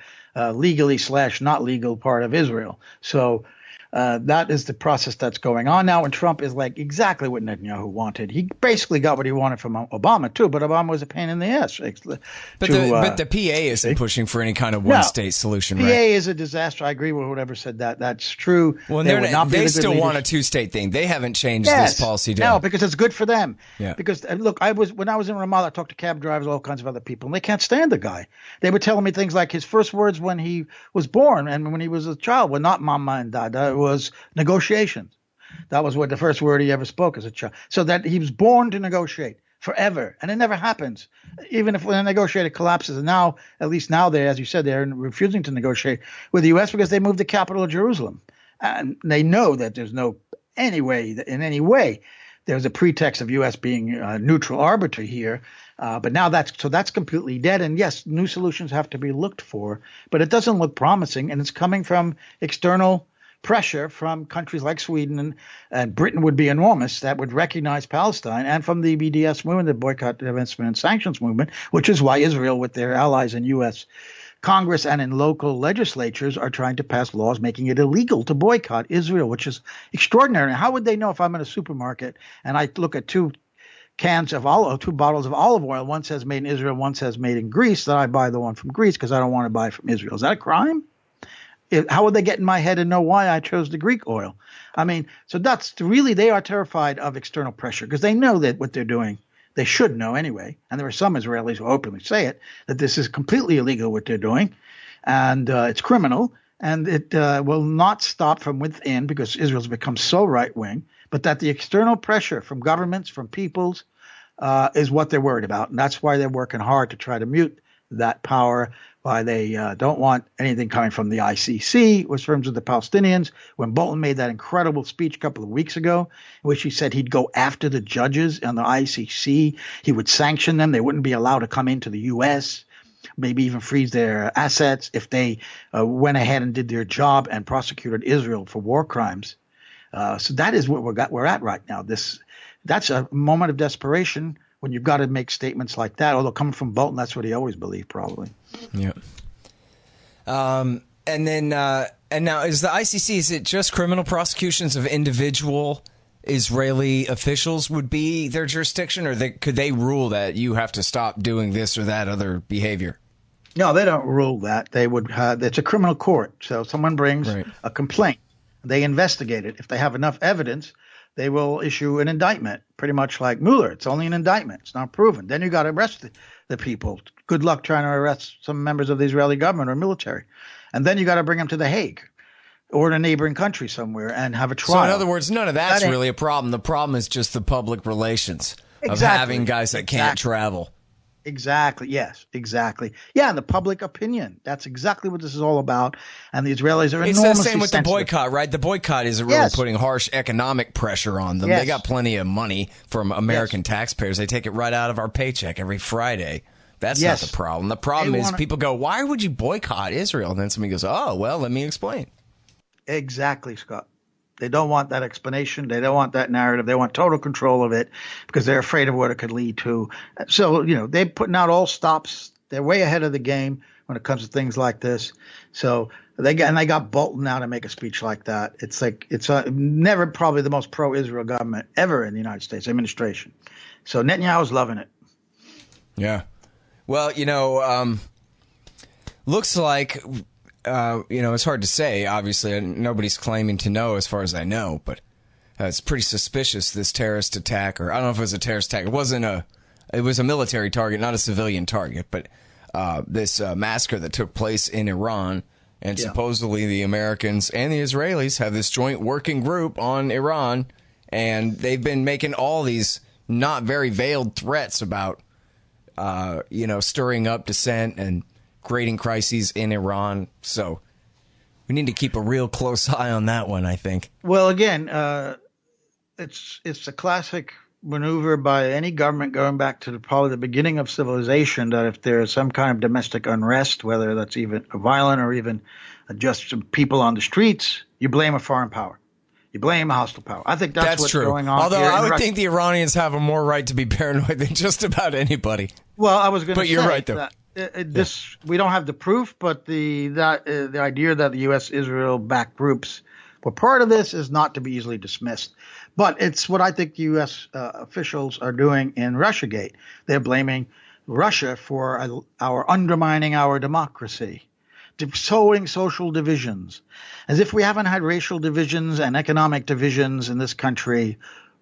legally/not legal part of Israel. So that is the process that's going on now. And Trump is like exactly what Netanyahu wanted. He basically got what he wanted from Obama too, but Obama was a pain in the ass. But the PA isn't pushing for any kind of one-state solution, PA right? is a disaster. I agree with whoever said that. That's true. Well, they still want a two-state thing. They haven't changed this policy. No, because it's good for them. Yeah. Because look, when I was in Ramallah, I talked to cab drivers, all kinds of other people, and they can't stand the guy. They were telling me things like his first words when he was born and when he was a child were not "mama" and "dada." It was negotiations. That was what the first word he ever spoke as a child. So that he was born to negotiate forever, and it never happens. Even if when a negotiator collapses, and now, at least now, as you said, they're refusing to negotiate with the U.S. because they moved the capital to Jerusalem, and they know that there's no any way there's a pretext of U.S. being a neutral arbiter here. But now that's completely dead. And yes, new solutions have to be looked for, but it doesn't look promising, and it's coming from external pressure from countries like Sweden and Britain would be enormous that would recognize Palestine, and from the BDS movement, the Boycott, Divestment, and Sanctions movement, which is why Israel, with their allies in U.S. Congress and in local legislatures, are trying to pass laws making it illegal to boycott Israel, which is extraordinary. How would they know if I'm in a supermarket and I look at two bottles of olive oil, one says made in Israel, one says made in Greece, that I buy the one from Greece because I don't want to buy from Israel? Is that a crime? How would they get in my head and know why I chose the Greek oil? I mean, so that's really, they are terrified of external pressure because they know that what they're doing, they should know anyway. And there are some Israelis who openly say it, that this is completely illegal what they're doing, and it's criminal, and it will not stop from within because Israel's become so right-wing, but that the external pressure from governments, from peoples, is what they're worried about. And that's why they're working hard to try to mute that power, why they don't want anything coming from the ICC in terms of the Palestinians. When Bolton made that incredible speech a couple of weeks ago, in which he said he'd go after the judges on the ICC, he would sanction them, they wouldn't be allowed to come into the U.S., maybe even freeze their assets if they went ahead and did their job and prosecuted Israel for war crimes. So that is what we're at right now. That's a moment of desperation when you've got to make statements like that. Although coming from Bolton, that's what he always believed, probably. Yeah. And now is the ICC, is it just criminal prosecutions of individual Israeli officials would be their jurisdiction, or could they rule that you have to stop doing this or that other behavior? No, they don't rule that. They would. It's a criminal court. So someone brings a complaint. They investigate it. If they have enough evidence, they will issue an indictment, pretty much like Mueller. It's only an indictment. It's not proven. Then you got to arrest the people. Good luck trying to arrest some members of the Israeli government or military. And then you got to bring them to The Hague or in a neighboring country somewhere and have a trial. So in other words, none of that's really a problem. The problem is just the public relations of having guys that can't travel. Exactly. Yes, exactly. Yeah, and the public opinion. That's exactly what this is all about. And the Israelis are enormously It's the same with sensitive. the boycott, right? The boycott isn't really putting harsh economic pressure on them. They got plenty of money from American taxpayers. They take it right out of our paycheck every Friday. That's not the problem. The problem is people go, why would you boycott Israel? And then somebody goes, oh, well, let me explain. Exactly, Scott. They don't want that explanation. They don't want that narrative. They want total control of it because they're afraid of what it could lead to. So, they're putting out all stops. They're way ahead of the game. when it comes to things like this. So they got Bolton now to make a speech like that. It's like it's never probably the most pro-Israel government ever in the United States administration. So Netanyahu's loving it. Yeah. Well, looks like, it's hard to say. Obviously, nobody's claiming to know as far as I know, but it's pretty suspicious, this terrorist attack. Or I don't know if it was a terrorist attack. It was a military target, not a civilian target. But this massacre that took place in Iran, and supposedly the Americans and the Israelis have this joint working group on Iran, and they've been making all these not very veiled threats about, stirring up dissent and creating crises in Iran. So we need to keep a real close eye on that one, I think. Well, again, it's a classic maneuver by any government going back to probably the beginning of civilization, that if there is some kind of domestic unrest, whether that's even violent or even just some people on the streets, you blame a foreign power. You blame a hostile power. I think that's what's true. going on. Although here I would Russia. think the Iranians have a more right to be paranoid than just about anybody. Well, I was going to say, but you're right, though. That we don't have the proof, but the idea that the U.S.-Israel backed groups were part of this is not to be easily dismissed. But it's what I think U.S. Officials are doing in Russiagate. They're blaming Russia for our undermining our democracy, sowing social divisions, as if we haven't had racial divisions and economic divisions in this country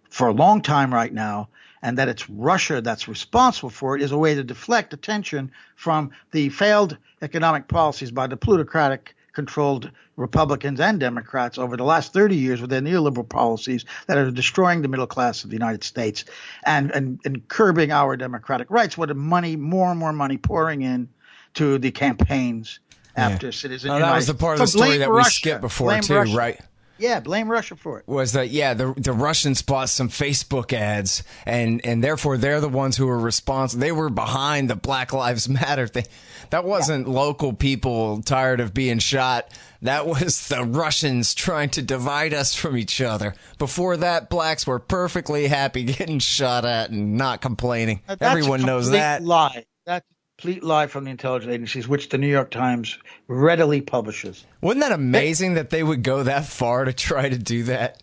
for a long time right now, and that it's Russia that's responsible for it is a way to deflect attention from the failed economic policies by the plutocratic-controlled Republicans and Democrats over the last 30 years with their neoliberal policies that are destroying the middle class of the United States and curbing our democratic rights, with more and more money pouring in to the campaigns after Citizen United. That was the part of the story that we skipped before, too, Russia. right? Yeah, blame Russia for it. Was that, the Russians bought some Facebook ads, and therefore they're the ones who were responsible. They were behind the Black Lives Matter thing. That wasn't local people tired of being shot. That was the Russians trying to divide us from each other. Before that, blacks were perfectly happy getting shot at and not complaining. Everyone knows that. Lie. That's a complete lie from the intelligence agencies, which the New York Times readily publishes. Wasn't that amazing that they would go that far to try to do that?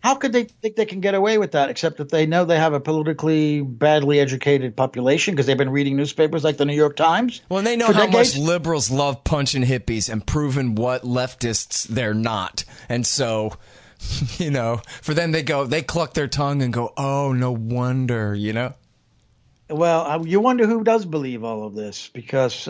How could they think they can get away with that, except that they know they have a politically badly educated population because they've been reading newspapers like the New York Times? Well, and they know how much liberals love punching hippies and proving what leftists they're not. And so, for them they cluck their tongue and go, oh, no wonder, Well, you wonder who does believe all of this, because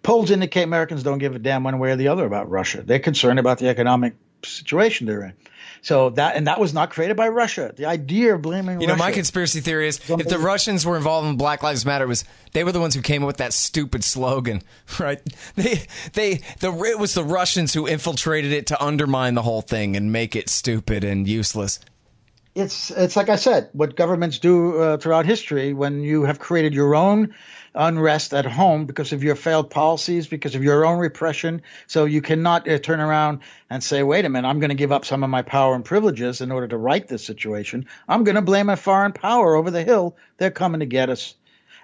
polls indicate Americans don't give a damn one way or the other about Russia. They're concerned about the economic situation they're in. So that was not created by Russia. The idea of blaming Russia. My conspiracy theory is if the Russians were involved in Black Lives Matter, they were the ones who came up with that stupid slogan, right? It was the Russians who infiltrated it to undermine the whole thing and make it stupid and useless. It's like I said, what governments do throughout history when you have created your own unrest at home because of your failed policies, because of your own repression. So you cannot turn around and say, wait a minute, I'm going to give up some of my power and privileges in order to right this situation. I'm going to blame a foreign power over the hill. They're coming to get us.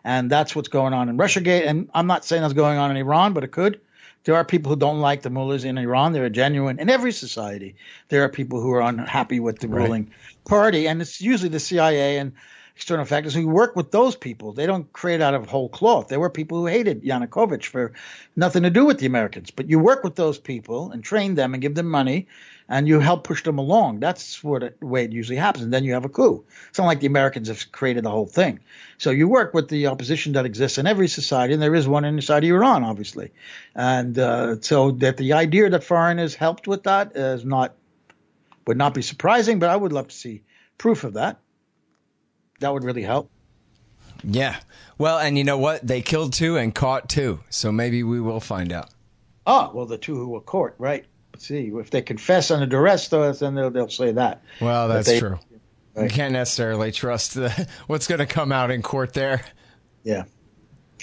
And that's what's going on in Russiagate. And I'm not saying that's going on in Iran, but it could. There are people who don't like the mullahs in Iran. They're genuine. In every society, there are people who are unhappy with the ruling party. And it's usually the CIA and external factors who work with those people. They don't create out of whole cloth. There were people who hated Yanukovych for nothing to do with the Americans. But you work with those people and train them and give them money, and you help push them along. That's the way it usually happens. And then you have a coup. It's not like the Americans have created the whole thing. So you work with the opposition that exists in every society, and there is one inside of Iran, obviously. And so that the idea that foreigners helped with that would not be surprising, but I would love to see proof of that. That would really help. Yeah. Well, and you know what? They killed 2 and caught 2. So maybe we will find out. Oh, well, the 2 who were caught, right. Let's see. If they confess under duress, then they'll say that. Well, that's true. Right. You can't necessarily trust what's going to come out in court there. Yeah.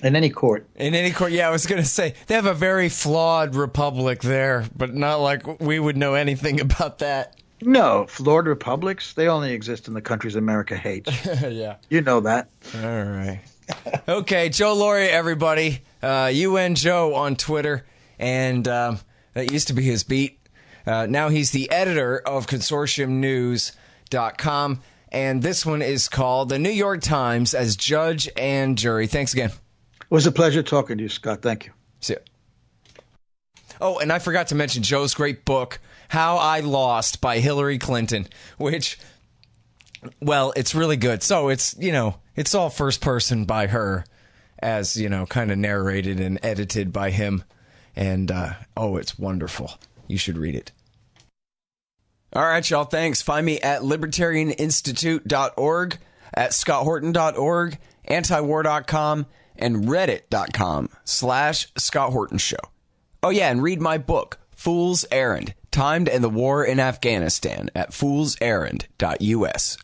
In any court. Yeah, I was going to say, they have a very flawed republic there, but not like we would know anything about that. No, flawed republics, they only exist in the countries America hates. Yeah. You know that. All right. Okay, Joe Lauria, everybody. UN Joe on Twitter, and that used to be his beat. Now he's the editor of consortiumnews.com, and this one is called The New York Times as Judge and Jury. Thanks again. It was a pleasure talking to you, Scott. Thank you. See ya. Oh, and I forgot to mention Joe's great book, How I Lost by Hillary Clinton, which, well, it's really good. So it's, it's all first person by her as, kind of narrated and edited by him. And, it's wonderful. You should read it. All right, y'all. Thanks. Find me at libertarianinstitute.org, at scotthorton.org, antiwar.com, and reddit.com/Scott Horton Show. Oh, yeah, and read my book, Fool's Errand, Timed and the War in Afghanistan, at foolserrand.us.